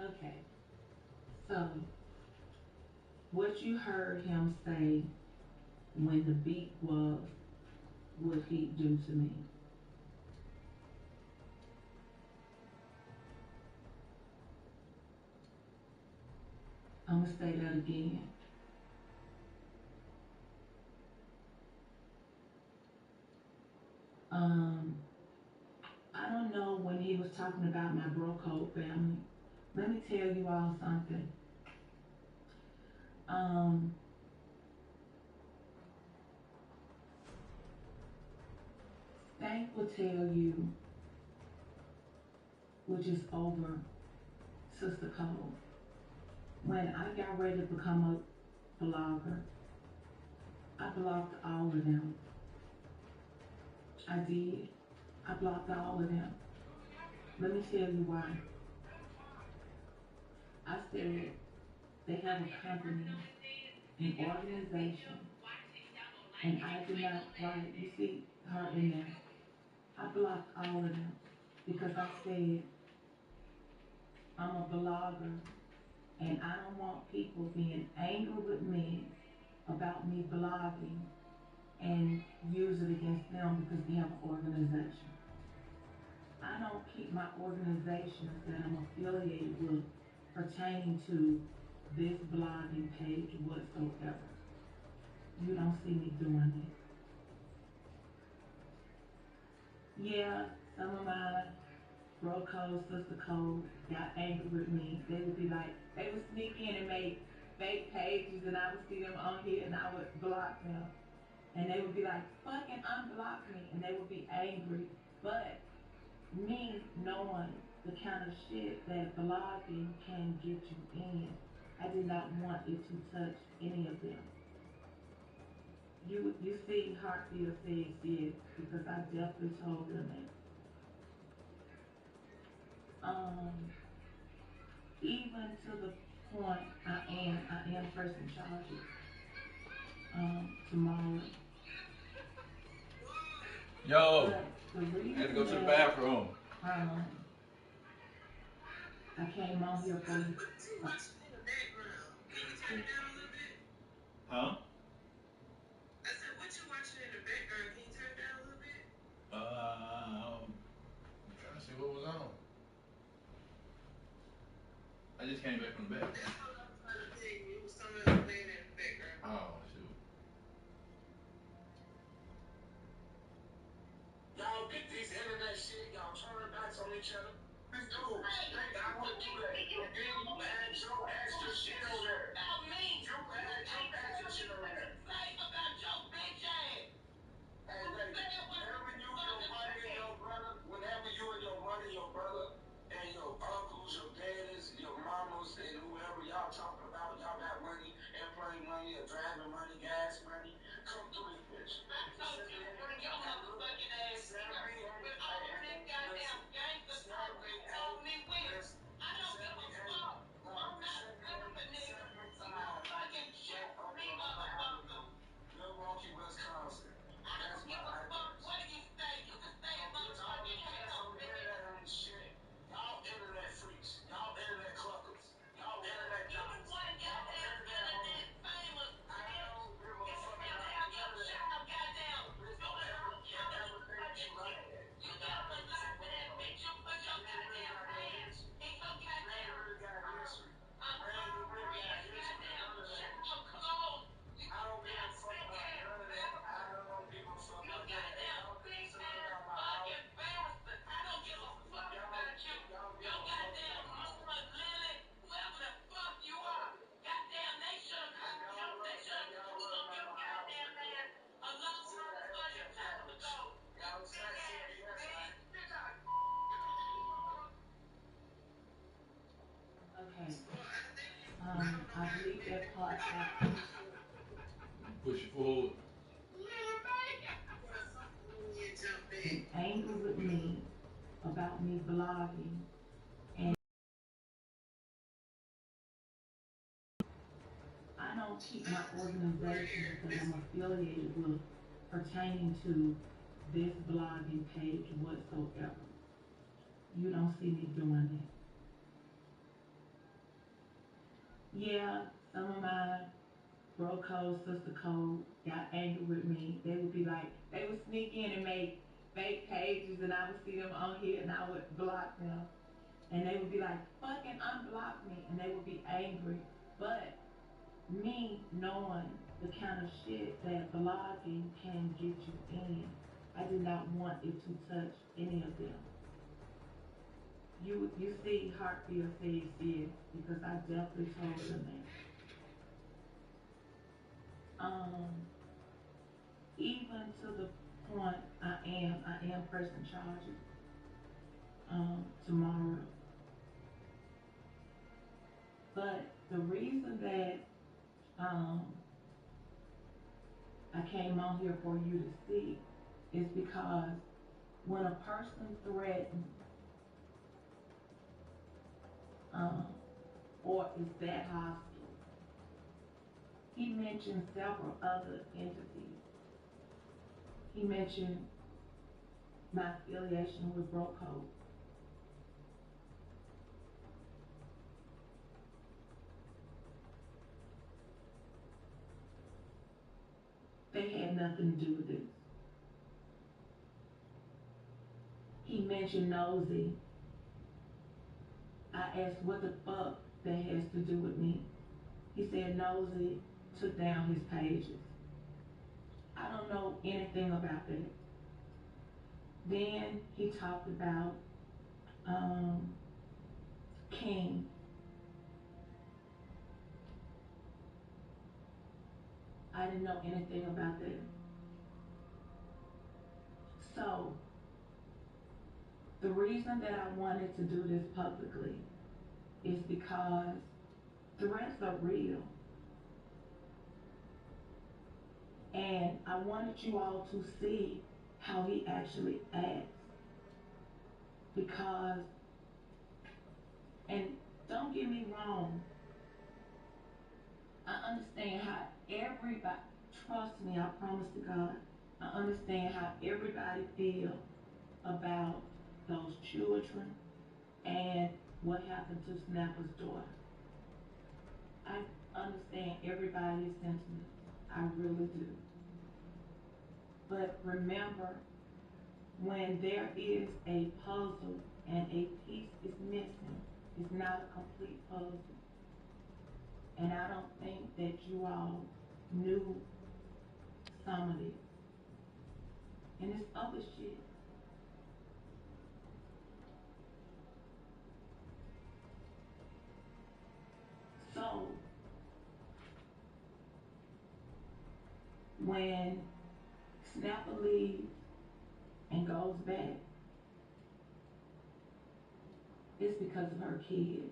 okay. So what you heard him say when the beat was what he do to me. I'm gonna say that again. Um, I don't know when he was talking about my bro code family. Let me tell you all something. Um, Stank will tell you, which is over, Sister Cole. When I got ready to become a blogger, I blocked all of them. I did. I blocked all of them. Let me tell you why. I said they have a company, an organization, and I did not write. You see her in there. I blocked all of them because I said I'm a blogger and I don't want people being angry with me about me blogging and use it against them because they have an organization. I don't keep my organizations that I'm affiliated with pertaining to this blogging page whatsoever. You don't see me doing it. Yeah, some of my bro code, sister code got angry with me. They would be like, they would sneak in and make fake pages and I would see them on here and I would block them. And they would be like, fucking unblock me. And they would be angry. But me knowing the kind of shit that blogging can get you in, I did not want it to touch any of them. You see Hartfield says yes because I definitely told them that. Even to the point I am pressing charges tomorrow. Yo, But the I had to reason go to the that bathroom. I came on here for you. Huh? I said, what you watching in the background? Can you turn it down a little bit? I'm trying to see what was on. I just came back from the bathroom. That's what I was trying to tell you. It was something else playing in the background. Oh, shoot. Y'all get this internet shit, y'all turn backs on each other. This dude, I went through that. And then you had your extra shit on there. About me. You had your extra shit on there. Say about your bitch ass. Hey, lady, whenever you and your brother, and your uncles, your daddies, your mamas, and whoever y'all talking about, y'all got money, airplane money, or driving money, gas money, come through this bitch. I told you to bring your motherfucking ass here with all this goddamn gangster talk you told me with. I don't give a fuck. I'm not a rapper, nigga. You fucking shit me, motherfucker. Milwaukee, Wisconsin. I don't give a fuck where you stay. You can stay in motherfucking hell, nigga. Shit. Y'all internet freaks. Y'all internet cluckers. Y'all internet You jocks. one goddamn internet famous bitch. You still have your child goddamn doing all kind of fucking shit. You got a lot for that bitch. You put your goddamn hand in your goddamn friend's goddamn child clothes. You damn big ass bastard. You goddamn big ass fucking bastard. I don't give a fuck about you. Your goddamn mama, Lily, whoever the fuck you are. Goddamn, they should have called your, they should have pulled on your goddamn ass a long motherfucking time ago. You big ass bitch. Okay. Well, I think I believe that part I Push it forward. angry with me about me blogging and I don't keep my organizations that I'm affiliated with pertaining to this blogging page whatsoever. You don't see me doing that. Yeah, some of my bro code, sister code got angry with me. They would be like, they would sneak in and make fake pages and I would see them on here and I would block them. And they would be like, fucking unblock me. And they would be angry. But me knowing the kind of shit that blogging can get you in, I did not want it to touch any of them. You see Heartbeat says yes, because I definitely told them that. Even to the point I am pressing charges tomorrow. But the reason that I came on here for you to see is because when a person threatens or is that hostile, he mentioned several other entities. He mentioned my affiliation with Bro Code. They had nothing to do with this. He mentioned Nosy. I asked what the fuck that has to do with me. He said Nosy took down his pages. I don't know anything about that. Then he talked about King. I didn't know anything about that. So, the reason that I wanted to do this publicly is because threats are real. And I wanted you all to see how he actually acts. Because, and don't get me wrong, I understand how everybody, trust me, I promise to God, I understand how everybody feels about those children and what happened to Snapper's daughter. I understand everybody's sentiments. I really do. But remember, when there is a puzzle and a piece is missing, it's not a complete puzzle. And I don't think that you all knew some of it. And it's other shit. So, when Snapper leaves and goes back, it's because of her kids.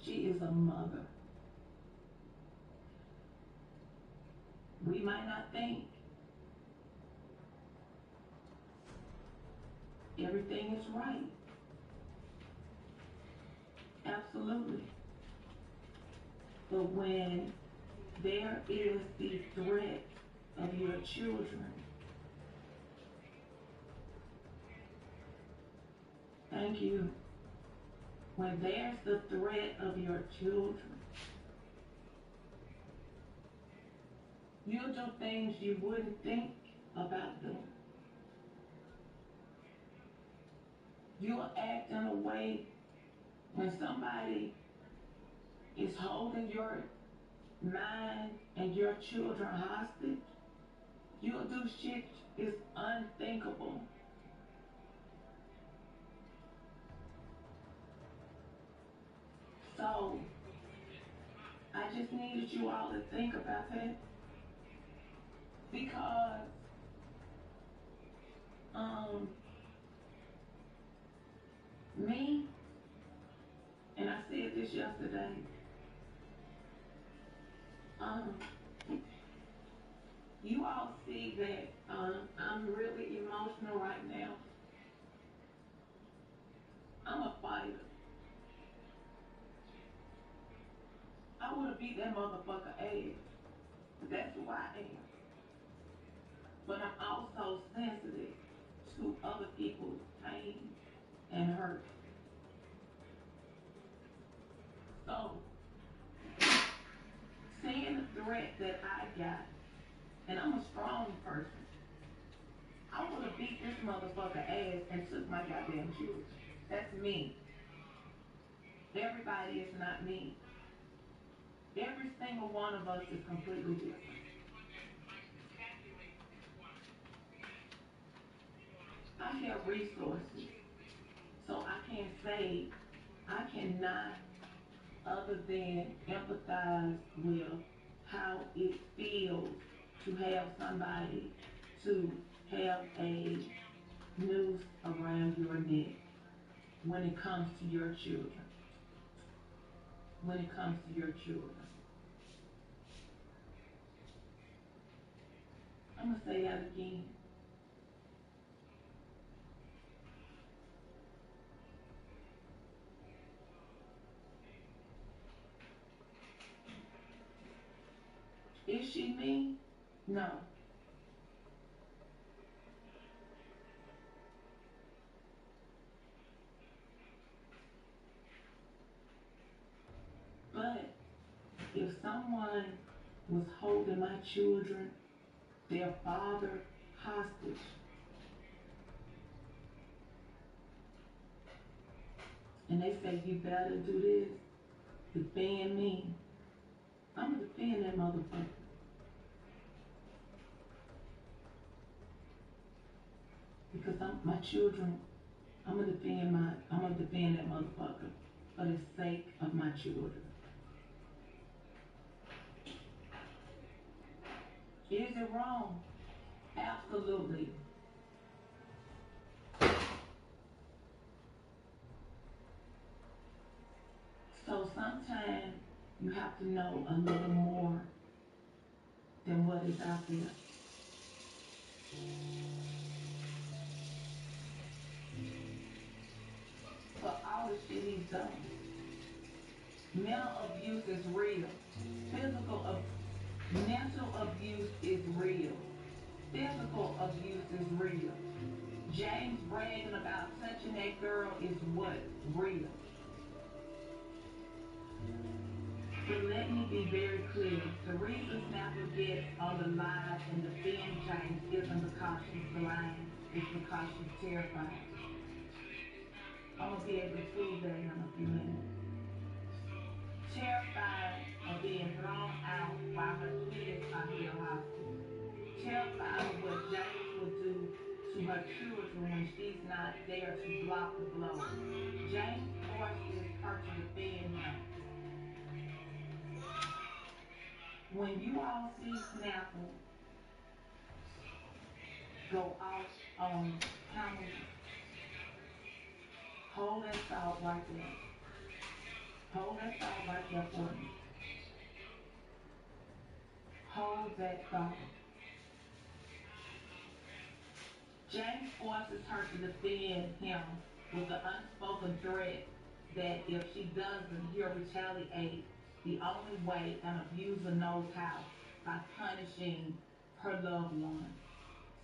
She is a mother. We might not think everything is right. Absolutely. But when there is the threat of your children, thank you. When there's the threat of your children, you'll do things you wouldn't think about them. You'll act in a way when somebody is holding your mind and your children hostage, you'll do shit is unthinkable. So, I just needed you all to think about that. Because, me, and I said this yesterday, you all see that I'm really emotional right now. I'm a fighter. I would have beat that motherfucker ass. That's who I am. to other people's pain and hurt. So, seeing the threat that I got, and I'm a strong person, I would have beat this motherfucker ass and took my goddamn children. That's me. Everybody is not me. Every single one of us is completely different. I have resources, so I can't say I cannot other than empathize with how it feels to have somebody to have a noose around your neck when it comes to your children. When it comes to your children. I'm going to say that again. Is she me? No. But if someone was holding my children, their father, hostage, and they say, you better do this, defend me, I'm going to defend that motherfucker. Because my children, I'm gonna defend that motherfucker for the sake of my children. Is it wrong? Absolutely. So sometimes you have to know a little more than what is out there. For all the shit he's done. Mental abuse is real. Mental abuse is real. Physical abuse is real. James bragging about touching that girl is what? Real. But let me be very clear. The reason Snapper gets on the live and defend James isn't because she's blind. It's because she's terrified. I'm going to be able to prove that in a few minutes. Terrified of being thrown out while her kids are held hostage. Terrified of what James will do to her children when she's not there to block the blow. James forces her to defend him. When you all see Snapper go off on Hamilton, hold that thought right there. Hold that thought right there for me. Hold that thought. James forces her to defend him with the unspoken threat that if she doesn't, he'll retaliate the only way an abuser knows how, by punishing her loved one.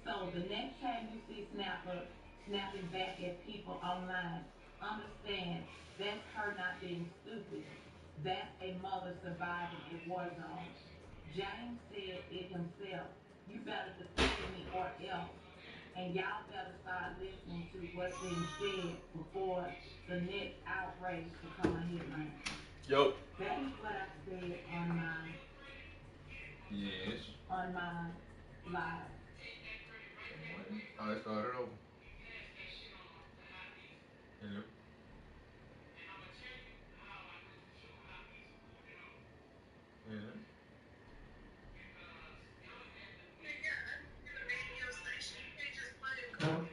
So the next time you see Snapper snapping back at people online, understand that's her not being stupid. That's a mother surviving a Warzone. James said it himself. You better defend me or else. And y'all better start listening to what's being said before the next outrage become a headline. Yo. That is what I said on my Yes. Live. I started over. Hello. Hello. Huh?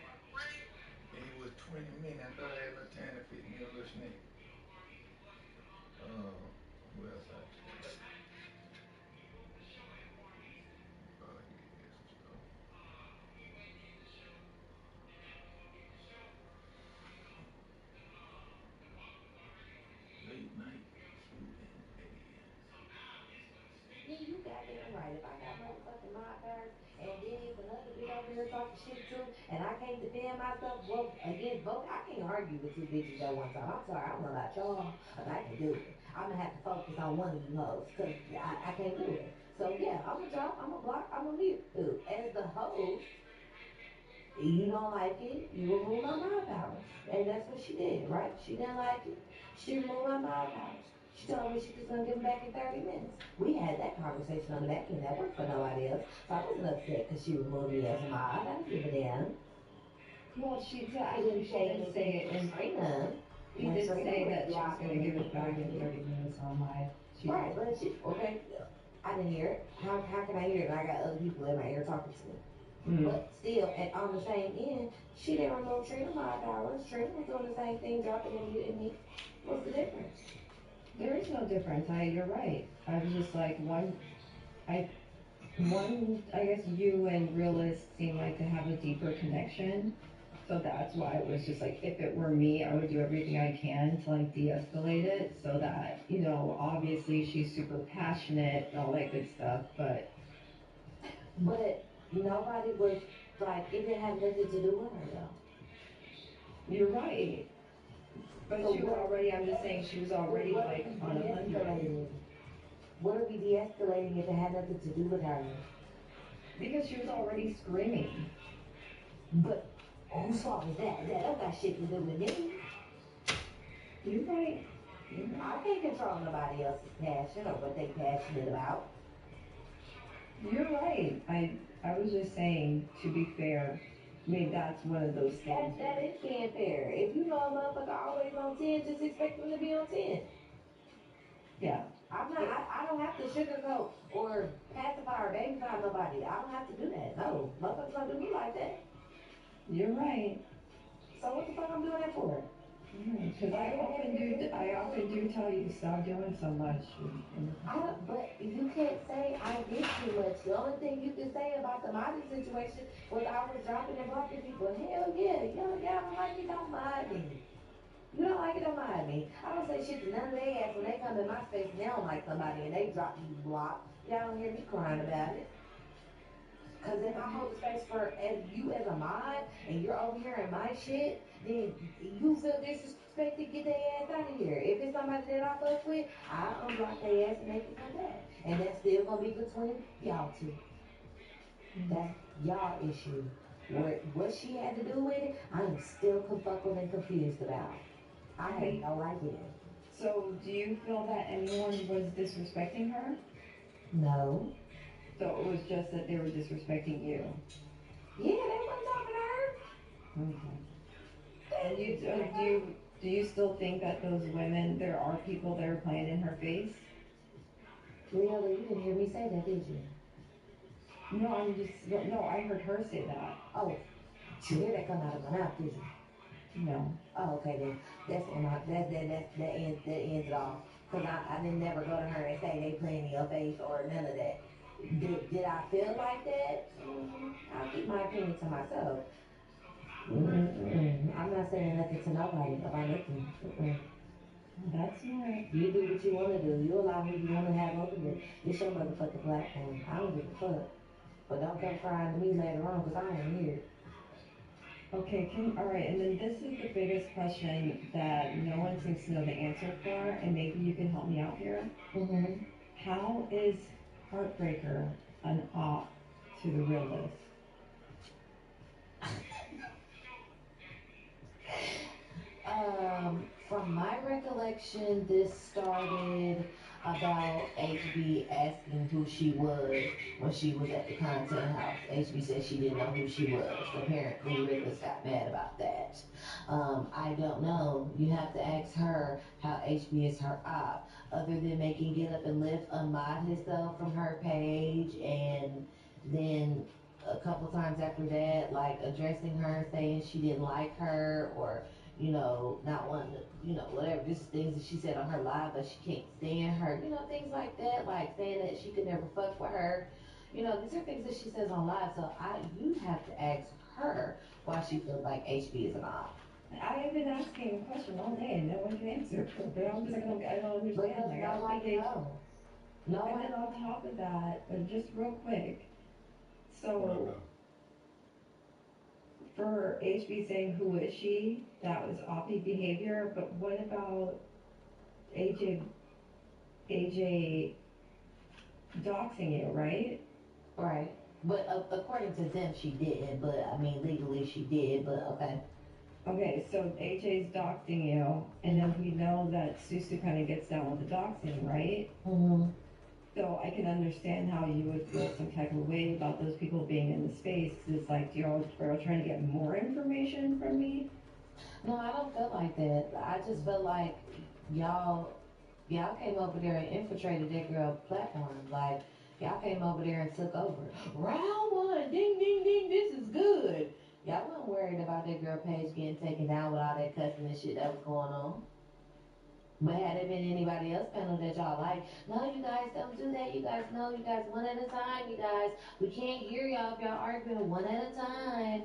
It was 20 minutes. I thought I had enough time to fit me a little snack. Who else I just probably get some stuff. here talking shit to, and I can't defend myself against both. I can't argue with two bitches at one time. I'm sorry, I don't know about y'all, but I can do it. I'm gonna have to focus on one of you hoes, cause I can't do it. So yeah, I'm gonna drop, I'm gonna block, I'm gonna mute. As the host, you don't like it, you remove my mouth powers. And that's what she did, right? She didn't like it. She removed my mouth powers. She told me she was gonna give them back in 30 minutes. We had that conversation on the back end. That worked for nobody else. So I wasn't upset because she removed me as a mod. I didn't give a damn. Well, she did say it in Trina. She did say that she was going to give it back in 30 minutes on live. Right, but she, okay, I didn't hear it. How can I hear it? And I got other people in my ear talking to me. But still, on the same end, she didn't remove Trina my powers. Trina was doing the same thing, dropping and muting me. What's the difference? There is no difference. You're right. I was just like, I guess you and Realist seem like to have a deeper connection. So that's why it was just like, if it were me, I would do everything I can to like de-escalate it so that, you know, obviously she's super passionate and all that good stuff, but nobody was like, it didn't have nothing to do with her though. You're right. But so she was already, I'm just saying, she was already like on 100. What are we de-escalating if it had nothing to do with her? Because she was already screaming. But whose fault is that? That don't got shit to do with me. You're right. I can't control nobody else's passion or what they passionate about. You're right. I was just saying, to be fair, I mean, that's one of those things. That is being fair. If you know a motherfucker always on 10, just expect them to be on 10. Yeah. I don't have to sugarcoat or pacify or babyside nobody. I don't have to do that. No, motherfuckers don't do me like that. You're right. So what the fuck I'm doing that for? Because I often do tell you stop doing so much. But you can't say I did too much. The only thing you can say about the modding situation was I was dropping and blocking people. Hell yeah, y'all don't like me, don't mod me. You don't like it, don't mind me. I don't say shit to none of their ass when they come in my space and they don't like somebody and they drop me block. Y'all don't hear me crying about it. Cause if I hold the space for you as a mod and you're over here in my shit, then you feel disrespected, get their ass out of here. If it's somebody that I fuck with, I'll unblock their ass and they can come back. And that's still gonna be between y'all two. That's y'all issue. What she had to do with it, I'm still confuzzled and confused about. I have no idea. So, do you feel that anyone was disrespecting her? No. So it was just that they were disrespecting you? Yeah, they weren't talking to her. Okay. And do you still think that those women, there are people that are playing in her face? Really? You didn't hear me say that, did you? No, I heard her say that. Oh, you hear that come out of my mouth, did you? No. Oh, okay then. That's on my, that ends it off. Cause I didn't never go to her and say they playing in your face or none of that. Did I feel like that? I'll keep my opinion to myself. I'm not saying nothing to nobody about nothing. That's smart. You do what you want to do. You allow who you want to have over here. It's your motherfucking platform. I don't give a fuck. But don't come crying to me later on because I ain't here. Okay, alright, and then this is the biggest question that no one seems to know the answer for, and maybe you can help me out here. Mm-hmm. How is Heartbreaker an op to the realist? From my recollection, this started about HB asking who she was when she was at the content house. HB said she didn't know who she was. Apparently, Rickles got mad about that. I don't know. You have to ask her how HB is her op. Other than making Get Up and Lift unmod himself from her page, and then a couple times after that, like addressing her, saying she didn't like her, or not wanting to, whatever, just things that she said on her live, but she can't stand her, things like that, like saying that she could never fuck with her. These are things that she says on live, so you have to ask her why she feels like HB is an op. I have been asking a question all day and no one can answer, but I'm just like, I don't understand. Like, I don't think No. And then on top of that, just real quick, so for HB saying who is she, that was offbeat behavior, but what about AJ doxing you, right? Right. But according to them, she didn't. But I mean, legally she did. But okay. Okay, so AJ's doxing you, and then we know that Susu kind of gets down with the doxing, right? Mm-hmm. So I can understand how you would feel some type of way about those people being in the space. 'Cause it's like you're trying to get more information from me. No, I don't feel like that. I just feel like y'all came over there and infiltrated that girl platform. Like y'all came over there and took over. Round one, ding ding ding, this is good. Y'all wasn't worried about that girl page getting taken down with all that cussing and shit that was going on. But had it been anybody else panel that y'all like, no, you guys don't do that. You guys know, you guys one at a time. You guys, we can't hear y'all if y'all arguing one at a time.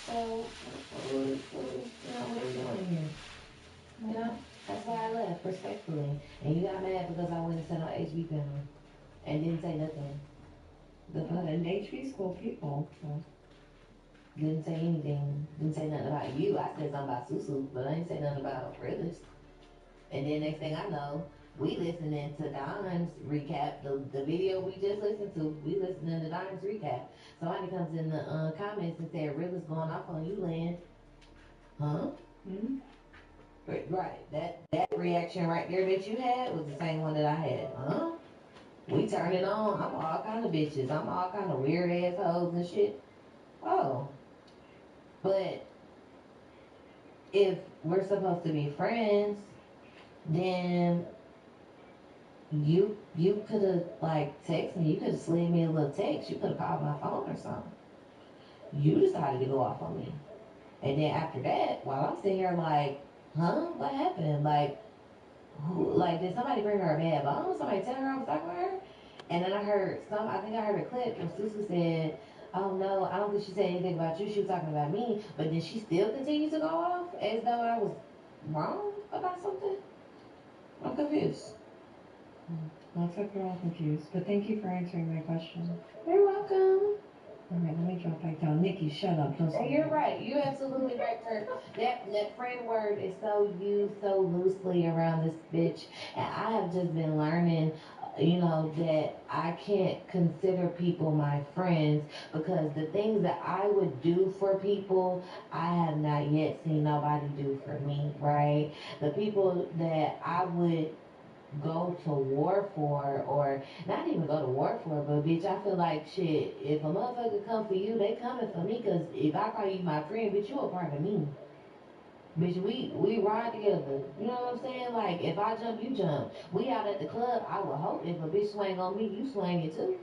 So, what are we doing here? You know, that's why I left, respectfully. And you got mad because I went and sat on HB panel and didn't say nothing. And HB school people. So. Didn't say anything. Didn't say nothing about you. I said something about Susu, but I didn't say nothing about Realist. And then next thing I know, we listening to Don's recap, the video we just listened to. We listening to Don's recap. Somebody comes in the comments and said, Realist going off on you, Lynn. Huh? Mm-hmm. Right. That reaction right there that you had was the same one that I had. Huh? We turn it on. I'm all kind of bitches. I'm all kind of weird assholes and shit. Oh. But if we're supposed to be friends, then you could have like texted me. You could have slid me a little text. You could have called my phone or something. You decided to go off on me. And then after that, while I'm sitting here like, huh? What happened? Like, did somebody bring her a bad bone? Somebody tell her I was talking to her? And then I think I heard a clip where Susu said, oh no, I don't think she said anything about you. She was talking about me. But then she still continued to go off as though I was wrong about something. I'm confused. Looks like we're all confused. But thank you for answering my question. You're welcome. All right, let me drop back down. Nikki, shut up. Don't say You're right. You're absolutely right, Kurt. That friend word is so used so loosely around this bitch. And I have just been learning, that I can't consider people my friends because the things that I would do for people, I have not yet seen nobody do for me, right? The people that I would go to war for, or not even go to war for, but bitch, I feel like shit, if a motherfucker come for you, they coming for me, cause if I call you my friend, bitch, you a part of me. Bitch, we ride together. You know what I'm saying? Like, if I jump, you jump. We out at the club, I would hope if a bitch swing on me, you swing it too.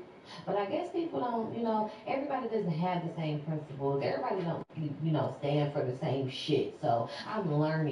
But I guess people don't, everybody doesn't have the same principles. Everybody don't, stand for the same shit. So I'm learning.